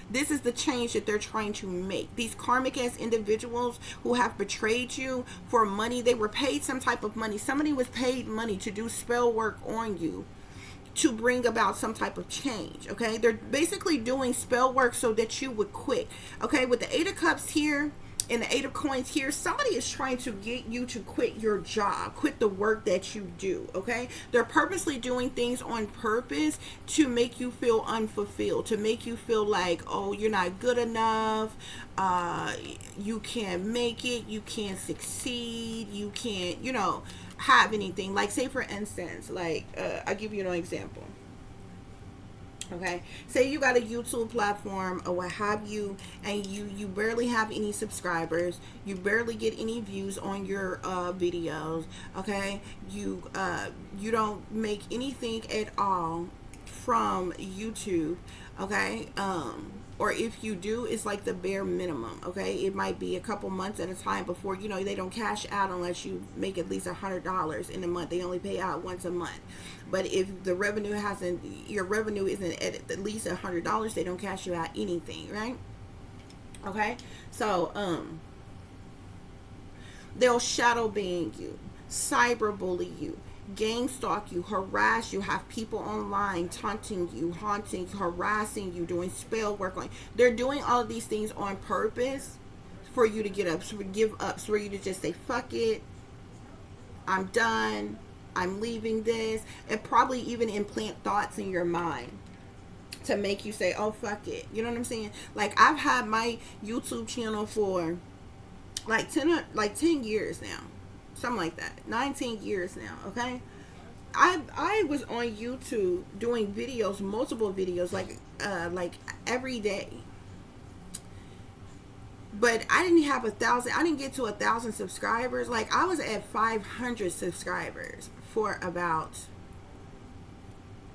This is the change that they're trying to make. These karmic ass individuals who have betrayed you for money, they were paid some type of money. Somebody was paid money to do spell work on you to bring about some type of change, okay? They're basically doing spell work so that you would quit, okay? With the Eight of Cups here and the Eight of Coins here, somebody is trying to get you to quit your job, quit the work that you do, okay? They're purposely doing things on purpose to make you feel unfulfilled, to make you feel like, oh, you're not good enough, you can't make it, you can't succeed, you can't, have anything. Like, say for instance, like, I'll give you an example. Okay, say you got a YouTube platform or what have you, and you barely have any subscribers, you barely get any views on your videos, okay? You don't make anything at all from YouTube, okay? Or if you do, it's like the bare minimum, okay? It might be a couple months at a time before, they don't cash out unless you make at least $100 in a month. They only pay out once a month. But if the revenue your revenue isn't at least $100, they don't cash you out anything, right? Okay? So, they'll shadow ban you, cyberbully you, gang stalk you, harass you, have people online taunting you, haunting, harassing you, doing spell work on you. They're doing all of these things on purpose for you to give up, for you to just say, fuck it, I'm done, I'm leaving this, and probably even implant thoughts in your mind to make you say, oh, fuck it. You know what I'm saying? Like, I've had my YouTube channel for like 10 years now. something like that. 19 years now. Okay. I was on YouTube doing videos, multiple videos, like every day. But I didn't have 1,000. I didn't get to 1,000 subscribers. Like, I was at 500 subscribers for about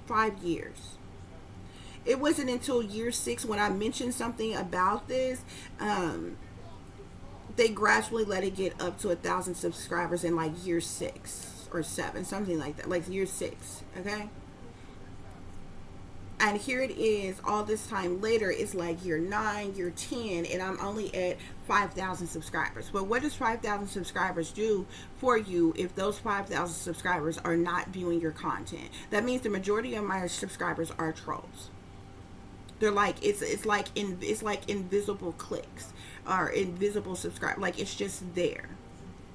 5 years. It wasn't until year 6 when I mentioned something about this. They gradually let it get up to 1,000 subscribers in like year 6 or 7, something like that, like year 6. Okay. And here it is, all this time later, it's like year 9, year 10, and I'm only at 5,000 subscribers. But what does 5,000 subscribers do for you if those 5,000 subscribers are not viewing your content? That means the majority of my subscribers are trolls. They're like, it's like invisible clicks or invisible subscribe. Like, it's just there.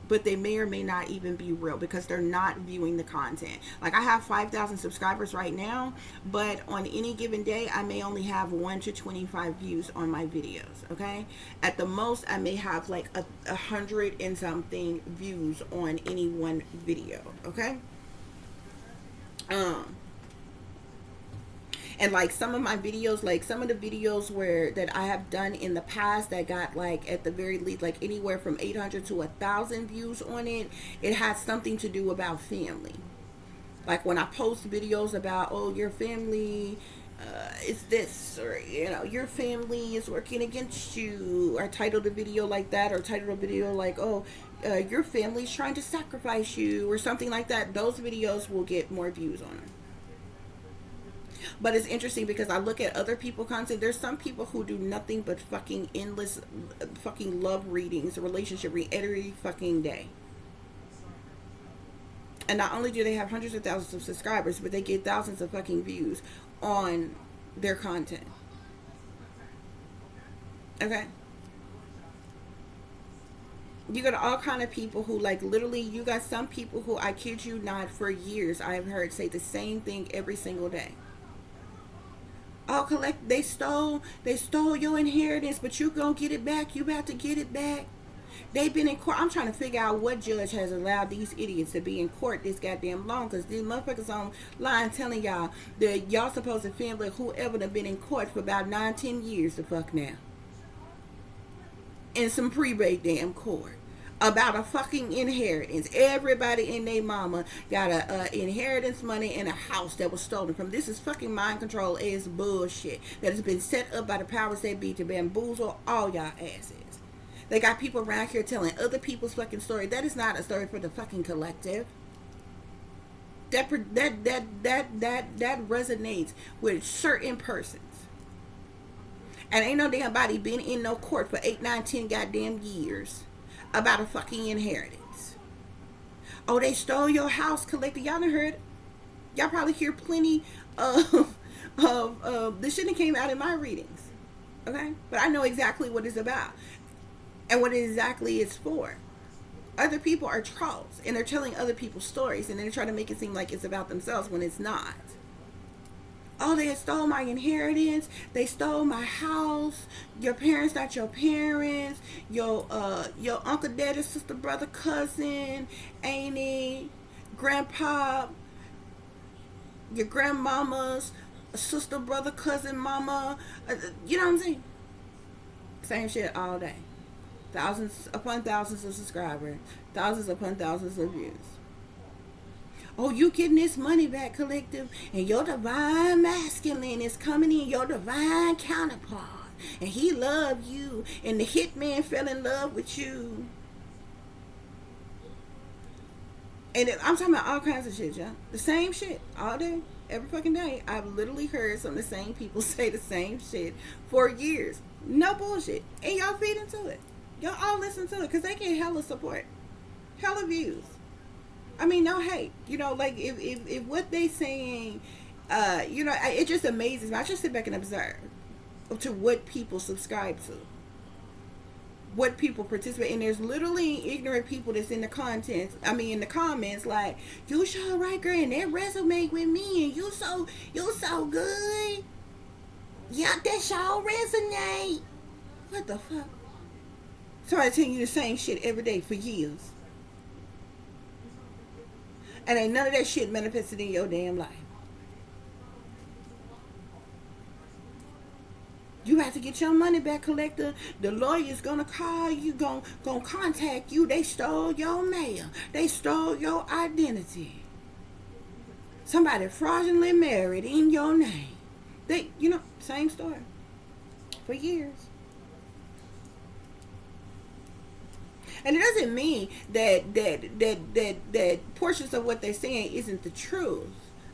But they may or may not even be real because they're not viewing the content. Like, I have 5,000 subscribers right now, but on any given day, I may only have 1 to 25 views on my videos, okay? At the most, I may have like 100 and something views on any one video, okay? And like some of my videos, like some of the videos that I have done in the past that got like at the very least like anywhere from 800 to 1,000 views on it, it has something to do about family. Like when I post videos about, oh, your family is this, or your family is working against you, or title the video like that, or title the video like, oh, your family's trying to sacrifice you, or something like that. Those videos will get more views on them. But it's interesting because I look at other people's content. There's some people who do nothing but fucking endless fucking love readings, relationship reading every fucking day. And not only do they have hundreds of thousands of subscribers, but they get thousands of fucking views on their content. Okay? You got all kind of people who, like, literally, you got some people who, I kid you not, for years I have heard say the same thing every single day. Oh, they stole your inheritance, but you gonna get it back. You about to get it back. They've been in court. I'm trying to figure out what judge has allowed these idiots to be in court this goddamn long, because these motherfuckers online telling y'all that y'all supposed to family whoever have been in court for about 9-10 years the fuck now. In some pre-bait damn court. About a fucking inheritance. Everybody and their mama got a inheritance money in a house that was stolen from. This is fucking mind control ass bullshit that has been set up by the powers that be to bamboozle all y'all asses. They got people around here telling other people's fucking story. That is not a story for the fucking collective. That resonates with certain persons. And ain't no damn body been in no court for 8, 9, 10 goddamn years about a fucking inheritance. Oh, they stole your house, collector. Y'all done heard. Y'all probably hear plenty of this shit that came out in my readings. Okay? But I know exactly what it's about. And what it exactly is for. Other people are trolls. And they're telling other people's stories. And they're trying to make it seem like it's about themselves when it's not. Oh, they stole my inheritance. They stole my house. Your parents not your parents. Your uncle, daddy, sister, brother, cousin, auntie, grandpa, your grandmama's sister, brother, cousin, mama. You know what I'm saying? Same shit all day. Thousands upon thousands of subscribers. Thousands upon thousands of views. Oh, you getting this money back, collective, and your divine masculine is coming in, your divine counterpart, and he loved you, and the hitman fell in love with you. And I'm talking about all kinds of shit, y'all. The same shit all day, every fucking day. I've literally heard some of the same people say the same shit for years. No bullshit. And y'all feed into it. Y'all all listen to it because they get hella support, hella views. I mean, no hate. Like if what they saying, it just amazes me. I just sit back and observe to what people subscribe to, what people participate. And there's literally ignorant people that's in the in the comments, like, you sure right, girl, and that resonate with me, and you so good. Yeah, that sure resonate. What the fuck? Somebody telling you the same shit every day for years. And ain't none of that shit manifested in your damn life. You have to get your money back, collector. The lawyer's gonna call you, gonna contact you. They stole your mail. They stole your identity. Somebody fraudulently married in your name. They, same story. For years. And it doesn't mean that portions of what they're saying isn't the truth.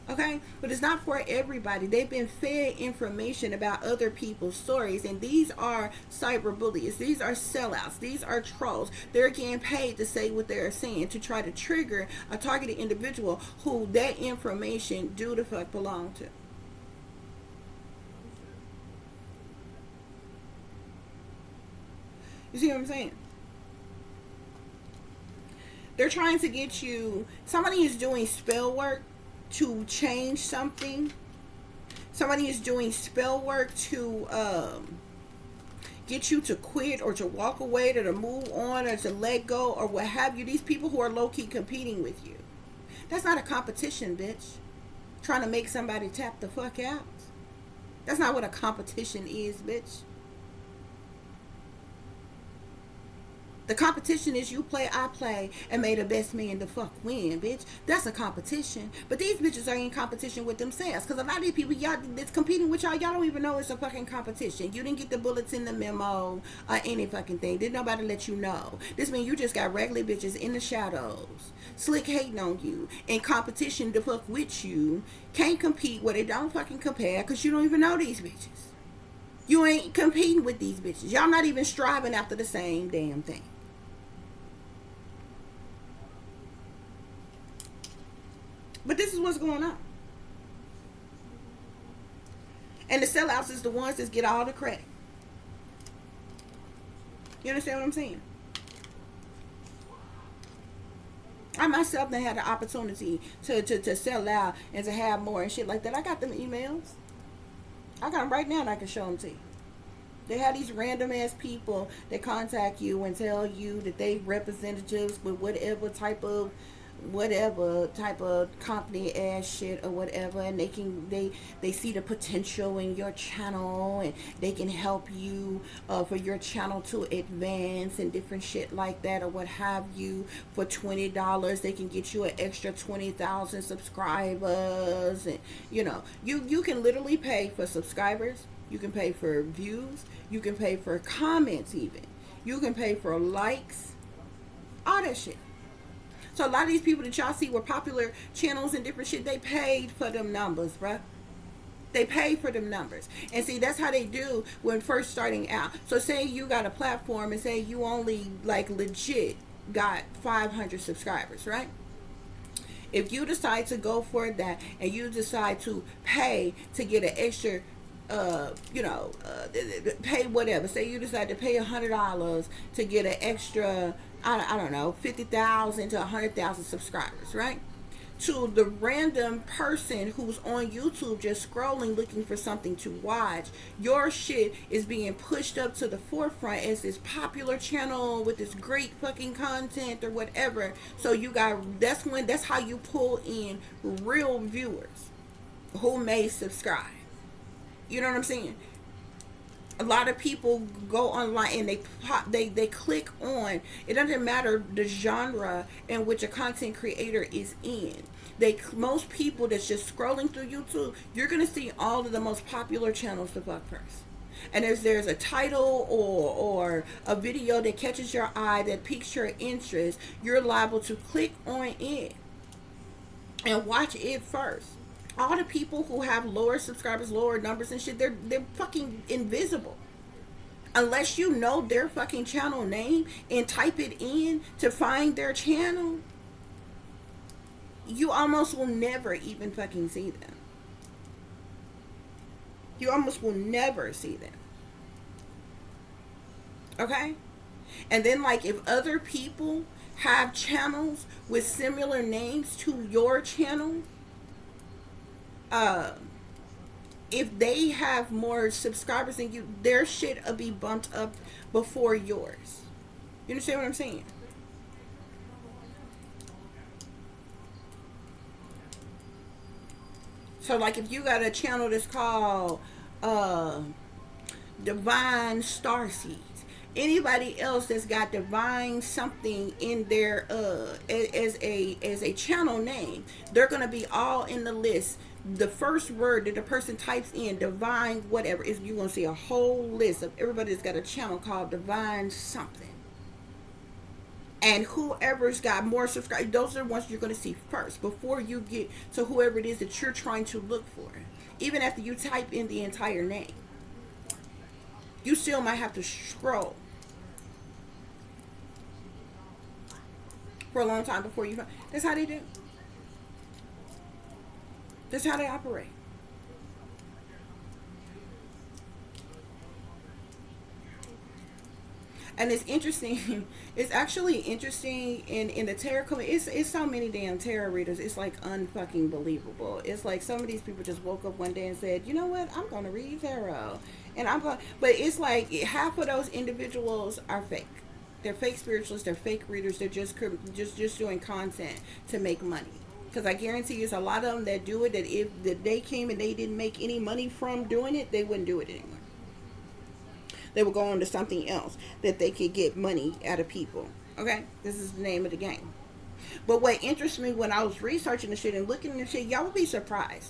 Okay, but it's not for everybody. They've been fed information about other people's stories, and these are cyberbullies. These are sellouts. These are trolls. They're getting paid to say what they're saying to try to trigger a targeted individual who that information do the fuck belong to. You see what I'm saying? They're trying to get you. Somebody is doing spell work to change something. Somebody is doing spell work to get you to quit or to walk away, to move on, or to let go, or what have you. These people who are low-key competing with you. That's not a competition, bitch. Trying to make somebody tap the fuck out. That's not what a competition is, bitch. The competition is you play, I play, and may the best man the fuck win, bitch. That's a competition. But these bitches are in competition with themselves. Because a lot of these people, y'all that's competing with y'all don't even know it's a fucking competition. You didn't get the bullets in the memo or any fucking thing. Didn't nobody let you know. This means you just got regular bitches in the shadows, slick hating on you, in competition to fuck with you. Can't compete where they don't fucking compare because you don't even know these bitches. You ain't competing with these bitches. Y'all not even striving after the same damn thing. But this is what's going on. And the sellouts is the ones that get all the credit. You understand what I'm saying? I myself done had the opportunity to sell out and to have more and shit like that. I got them emails. I got them right now and I can show them to you. They have these random ass people that contact you and tell you that they representatives with whatever type of company ass shit or whatever, and they see the potential in your channel and they can help you for your channel to advance and different shit like that or what have you. For $20 they can get you an extra 20,000 subscribers, and you can literally pay for subscribers, you can pay for views, you can pay for comments, even you can pay for likes, all that shit. So a lot of these people that y'all see were popular channels and different shit, they paid for them numbers, bruh. They paid for them numbers. And see, that's how they do when first starting out. So say you got a platform and say you only like legit got 500 subscribers, right? If you decide to go for that and you decide to pay to get an extra pay whatever. Say you decide to pay $100 to get an extra, I don't know, 50,000 to 100,000 subscribers, right? To the random person who's on YouTube just scrolling looking for something to watch, your shit is being pushed up to the forefront as this popular channel with this great fucking content or whatever. So that's how you pull in real viewers who may subscribe. You know what I'm saying? A lot of people go online and they click on, it doesn't matter the genre in which a content creator is in. Most people that's just scrolling through YouTube, you're gonna see all of the most popular channels to fuck first. And if there's a title or a video that catches your eye, that piques your interest, you're liable to click on it and watch it first. All the people who have lower subscribers, lower numbers and shit, they're fucking invisible. Unless you know their fucking channel name and type it in to find their channel, you almost will never even fucking see them. You almost will never see them. Okay? And then like if other people have channels with similar names to your channel, if they have more subscribers than you, their shit will be bumped up before yours. You understand what I'm saying? So like if you got a channel that's called uh Divine Star Seeds, anybody else that's got divine something in their as a channel name, they're gonna be all in the list. The first word that the person types in, divine whatever, is you're gonna see a whole list of everybody that's got a channel called Divine something. And whoever's got more subscribers, those are the ones you're going to see first before you get to whoever it is that you're trying to look for. Even after you type in the entire name, you still might have to scroll for a long time before you find. That's how they do. That's how they operate. And it's interesting. It's actually interesting in the tarot community. It's so many damn tarot readers. It's like unfucking believable. It's like some of these people just woke up one day and said, you know what, I'm gonna read tarot, and I'm going. But it's like half of those individuals are fake. They're fake spiritualists. They're fake readers. They're just doing content to make money. Because I guarantee you, there's a lot of them that do it. That if they came and they didn't make any money from doing it, they wouldn't do it anymore. They would go on to something else that they could get money out of people. Okay? This is the name of the game. But what interests me when I was researching the shit and looking at the shit, y'all would be surprised.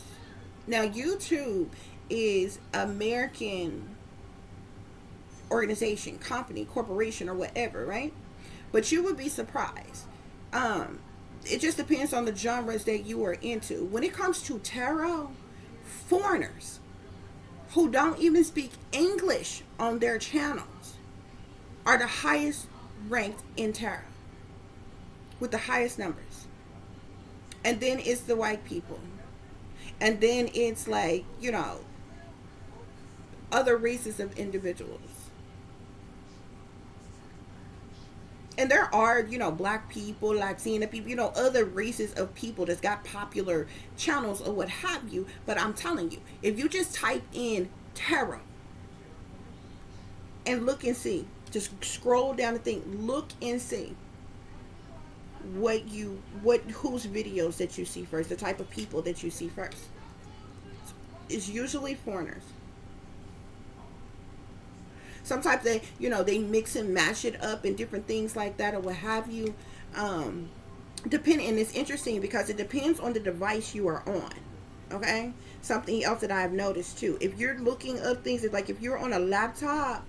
Now, YouTube is American organization, company, corporation, or whatever, right? But you would be surprised. It just depends on the genres that you are into. When it comes to tarot, foreigners who don't even speak English on their channels are the highest ranked in tarot with the highest numbers. And then it's the white people. And then it's like, other races of individuals. And there are, black people, Latina people, other races of people that's got popular channels or what have you. But I'm telling you, if you just type in tarot and look and see, just scroll down the thing, look and see whose videos that you see first, the type of people that you see first. It's usually foreigners. Sometimes they mix and mash it up and different things like that or what have you. And it's interesting because it depends on the device you are on. Okay? Something else that I've noticed too. If you're looking up things, like if you're on a laptop,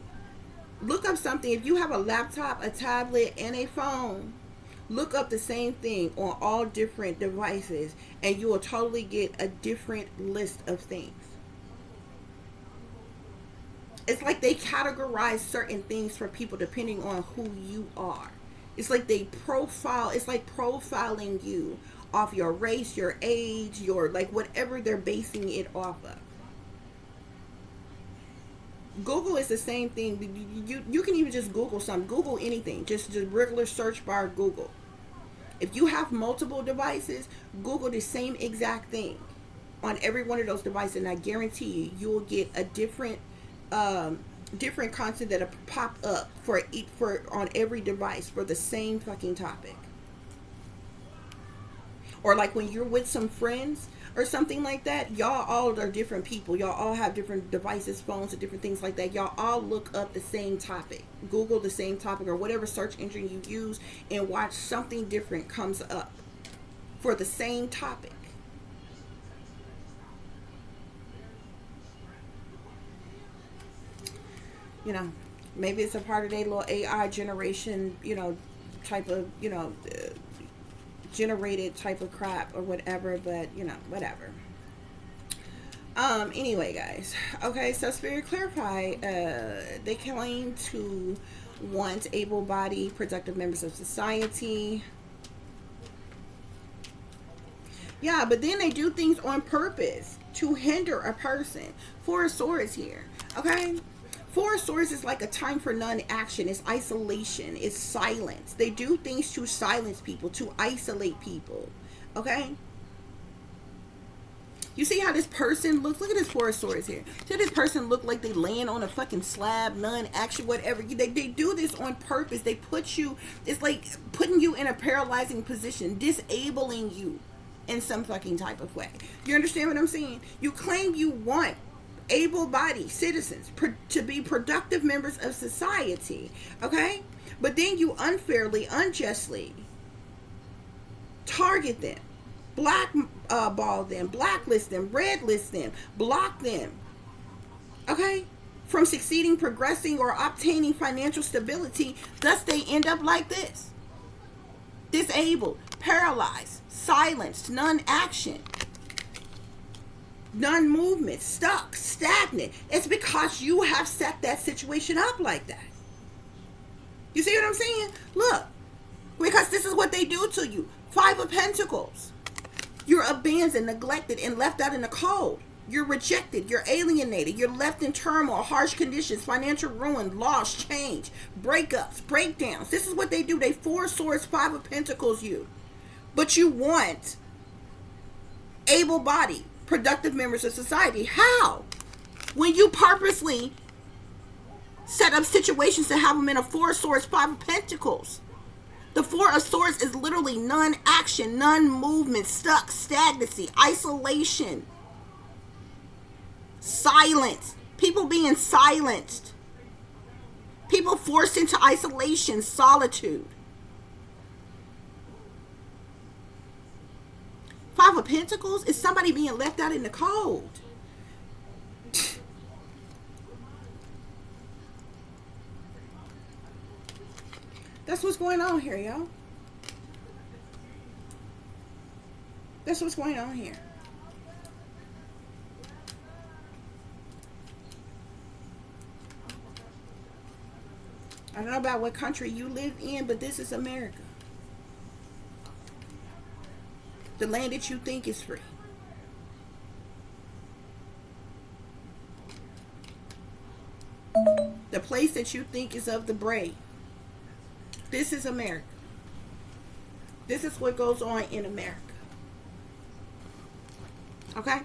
look up something. If you have a laptop, a tablet, and a phone, look up the same thing on all different devices and you will totally get a different list of things. It's like they categorize certain things for people depending on who you are. It's like they profile, it's like profiling you off your race, your age, your like whatever they're basing it off of. Google is the same thing. You can even just Google something. Google anything. Just regular search bar Google. If you have multiple devices, Google the same exact thing on every one of those devices, and I guarantee you will get a different content that'll pop up for on every device for the same fucking topic. Or like when you're with some friends or something like that, y'all all are different people. Y'all all have different devices, phones, and different things like that. Y'all all look up the same topic. Google the same topic or whatever search engine you use and watch something different comes up for the same topic. Maybe it's a part of their little AI generation, type of, generated type of crap or whatever, but, whatever. Anyway, guys. Okay, so Spirit Clarify, they claim to want able-bodied, productive members of society. Yeah, but then they do things on purpose to hinder a person. Four of Swords here, okay? Four of Swords is like a time for non-action. It's isolation. It's silence. They do things to silence people, to isolate people. Okay? You see how this person looks? Look at this Four of Swords here. See this person look like they laying on a fucking slab, non-action, whatever. They do this on purpose. They put you, it's like putting you in a paralyzing position, disabling you. in some fucking type of way. You understand what I'm saying? You claim you want able-bodied citizens to be productive members of society, okay? But then you unfairly, unjustly target them, blackball them, blacklist them, red list them, block them, okay, from succeeding, progressing, or obtaining financial stability. Thus they end up like this: disabled, paralyzed, silenced, non-action, non-movement, stuck, stagnant. It's because you have set that situation up like that. You see what I'm saying? Look, because this is what they do to you. 5 of Pentacles. You're abandoned, neglected, and left out in the cold. You're rejected. You're alienated. You're left in turmoil, harsh conditions, financial ruin, loss, change, breakups, breakdowns. This is what they do. They 4 swords, 5 of Pentacles you. But you want able-bodied, productive members of society. How? When you purposely set up situations to have them in a 4 of swords, 5 of Pentacles. The 4 of swords is literally non-action, non-movement, stuck, stagnancy, isolation, silence, people being silenced, people forced into isolation, solitude. 5 of Pentacles is somebody being left out in the cold. That's what's going on here, y'all. That's what's going on here. I don't know about what country you live in, but this is America. The land that you think is free. The place that you think is of the brave. This is America. This is what goes on in America. Okay?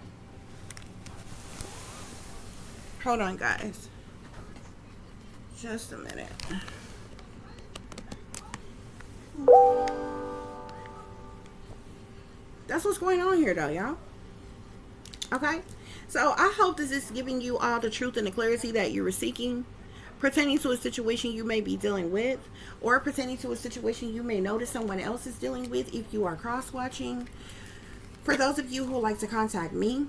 Hold on, guys. Just a minute. That's what's going on here, though, y'all. Okay? So, I hope this is giving you all the truth and the clarity that you were seeking, pertaining to a situation you may be dealing with, or pertaining to a situation you may notice someone else is dealing with if you are cross-watching. For those of you who would like to contact me,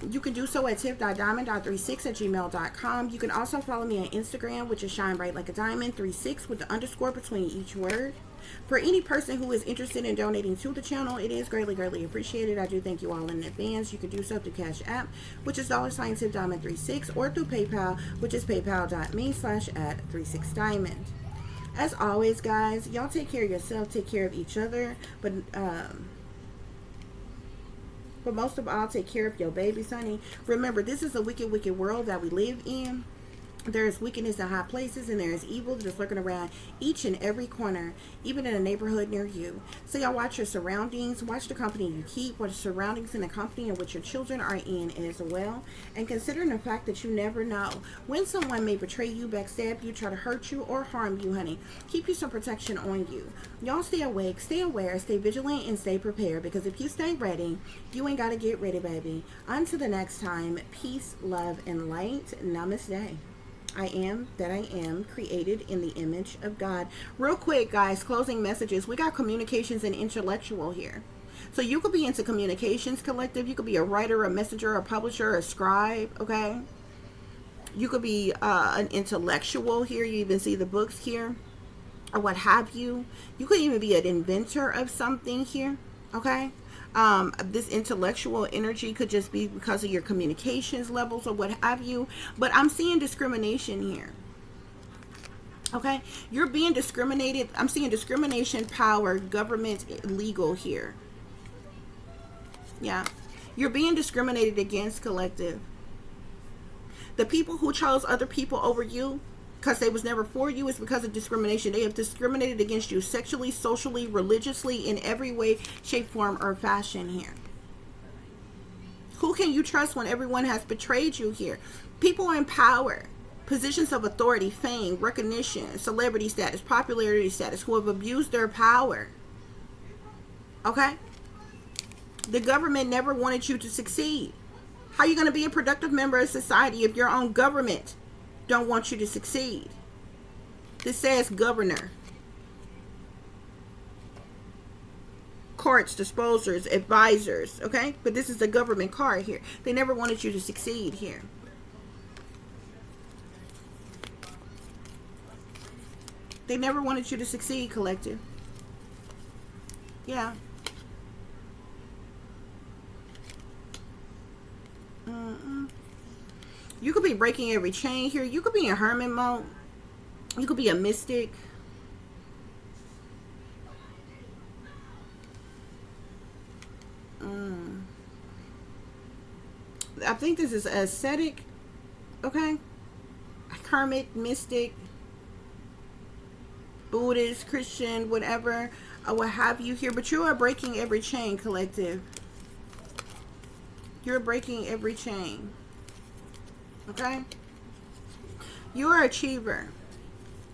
you can do so at tip.diamond.36@gmail.com. You can also follow me on Instagram, which is shine bright like a diamond 36 with the underscore between each word. For any person who is interested in donating to the channel, it is greatly appreciated. I do thank you all in advance. You can do so through Cash App, which is $tip-diamond36, or through PayPal, which is paypal.me/@36diamond. As always, guys, y'all take care of yourself, take care of each other, but most of all, take care of your babies, honey. Remember, this is a wicked world that we live in. There is wickedness in high places, and there is evil just lurking around each and every corner, even in a neighborhood near you. So y'all watch your surroundings, watch the company you keep, watch the surroundings in the company in which your children are in as well. And considering the fact that you never know when someone may betray you, backstab you, try to hurt you, or harm you, honey. Keep you some protection on you. Y'all stay awake, stay aware, stay vigilant, and stay prepared, because if you stay ready, you ain't got to get ready, baby. Until the next time, peace, love, and light. Namaste. I am that I am, created in the image of God. Real quick, guys, closing messages. We got communications and intellectual here. So you could be into communications collective. You could be a writer, a messenger, a publisher, a scribe, okay? You could be an intellectual here. You even see the books here, or what have you. You could even be an inventor of something here, okay? This intellectual energy could just be because of your communications levels or what have you. But I'm seeing discrimination here. Okay? You're being discriminated. I'm seeing discrimination, power, government, legal here. Yeah. You're being discriminated against, collective. The people who chose other people over you, because they was never for you, is because of discrimination. They have discriminated against you sexually, socially, religiously, in every way, shape, form, or fashion here. Who can you trust when everyone has betrayed you here? People in power, positions of authority, fame, recognition, celebrity status, popularity status, who have abused their power. Okay? The government never wanted you to succeed. How are you going to be a productive member of society if your own government don't want you to succeed? This says governor. Courts, disposers, advisors, okay? But this is the government card here. They never wanted you to succeed here. They never wanted you to succeed, collective. Yeah. You could be breaking every chain here. You could be in hermit mode. You could be a mystic. I think this is ascetic. Okay. Hermit, mystic, Buddhist, Christian, whatever. What have you here. But you are breaking every chain, collective. You're breaking every chain. Okay? You're an achiever.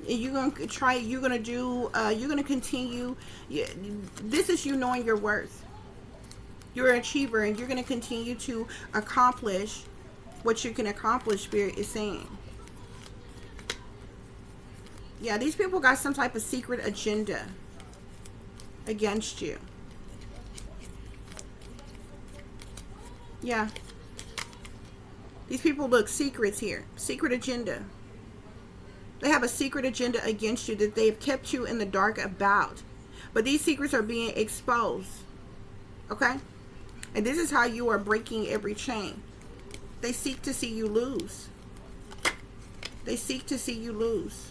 You're going to try, you're going to do, you're going to continue. This is you knowing your worth. You're an achiever and you're going to continue to accomplish what you can accomplish, Spirit is saying. Yeah, these people got some type of secret agenda against you. Yeah. These people look secrets here. Secret agenda. They have a secret agenda against you that they have kept you in the dark about. But these secrets are being exposed. Okay? And this is how you are breaking every chain. They seek to see you lose. They seek to see you lose.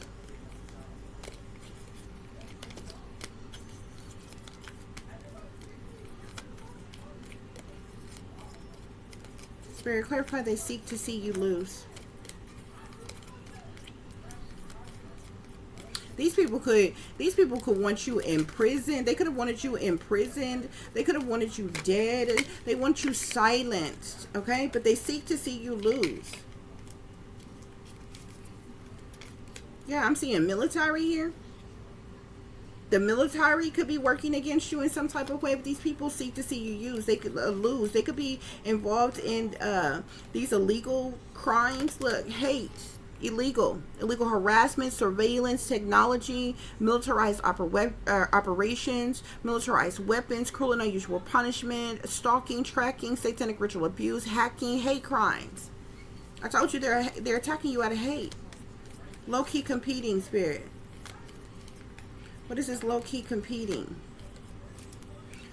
Spirit, clarify, they seek to see you lose. These people could want you in prison. They could have wanted you imprisoned. They could have wanted you dead. They want you silenced, okay? But they seek to see you lose. Yeah, I'm seeing military here. The military could be working against you in some type of way, but these people seek to see you use. They could lose. They could be involved in these illegal crimes. Look, hate. Illegal harassment, surveillance, technology, militarized operations, militarized weapons, cruel and unusual punishment, stalking, tracking, satanic ritual abuse, hacking, hate crimes. I told you they're attacking you out of hate. Low-key competing, Spirit. What is this low-key competing?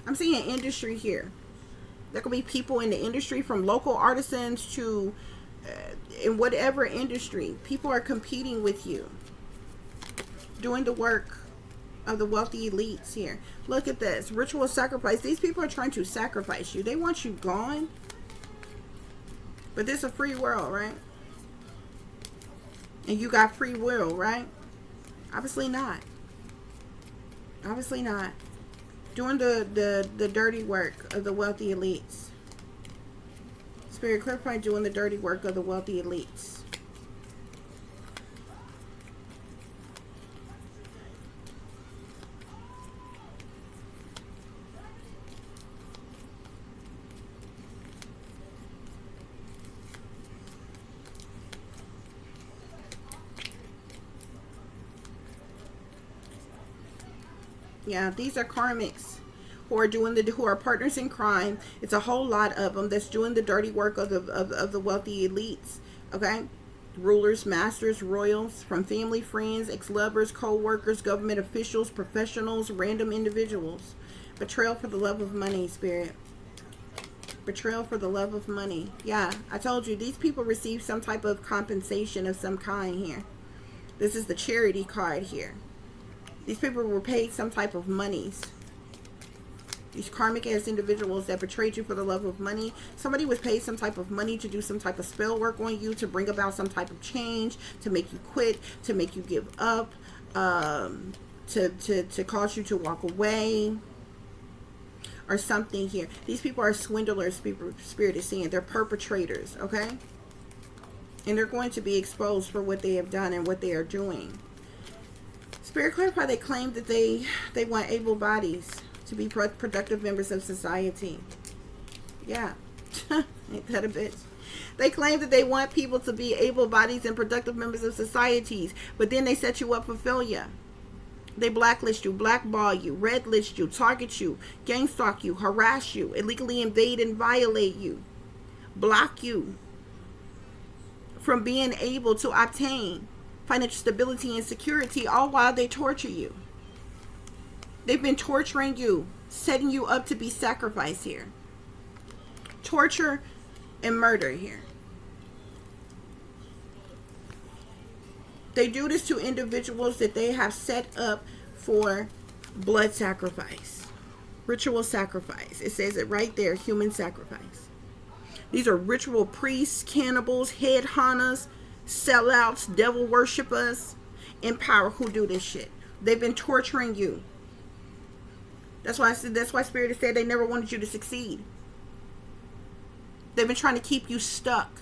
I'm seeing industry here. There could be people in the industry, from local artisans to in whatever industry. People are competing with you, doing the work of the wealthy elites here. Look at this. Ritual sacrifice. These people are trying to sacrifice you. They want you gone. But this is a free world, right? And you got free will, right? Obviously not. Obviously not. Doing the dirty work of the wealthy elites. Spirit, clarify, doing the dirty work of the wealthy elites. Yeah, these are karmics who are partners in crime. It's a whole lot of them that's doing the dirty work of the wealthy elites. Okay, rulers, masters, royals, from family, friends, ex-lovers, co-workers, government officials, professionals, random individuals. Betrayal for the love of money, Spirit. Betrayal for the love of money. Yeah, I told you these people receive some type of compensation of some kind here. This is the charity card here. These people were paid some type of monies. These karmic ass individuals that betrayed you for the love of money. Somebody was paid some type of money to do some type of spell work on you, to bring about some type of change, to make you quit, to make you give up, to cause you to walk away, or something here. These people are swindlers, Spirit is saying. They're perpetrators, okay? And they're going to be exposed for what they have done and what they are doing. Spirit, clarify, they claim that they want able bodies to be productive members of society. Yeah. Ain't that a bitch? They claim that they want people to be able bodies and productive members of societies, but then they set you up for failure. They blacklist you, blackball you, red list you, target you, gang stalk you, harass you, illegally invade and violate you, block you from being able to obtain financial stability and security, all while they torture you. They've been torturing you, setting you up to be sacrificed here. Torture and murder here. They do this to individuals that they have set up for blood sacrifice, ritual sacrifice. It says it right there, human sacrifice. These are ritual priests, cannibals, head hunters, sellouts, devil worshippers in power who do this shit. They've been torturing you. That's why Spirit has said they never wanted you to succeed. They've been trying to keep you stuck,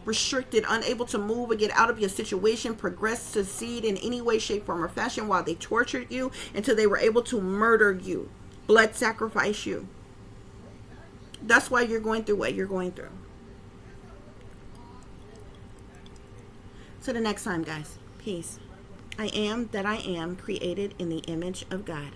restricted, unable to move or get out of your situation, progress, succeed in any way, shape, form, or fashion, while they tortured you until they were able to murder you, blood sacrifice you. That's why you're going through what you're going through. So the next time, guys, peace. I am that I am, created in the image of God.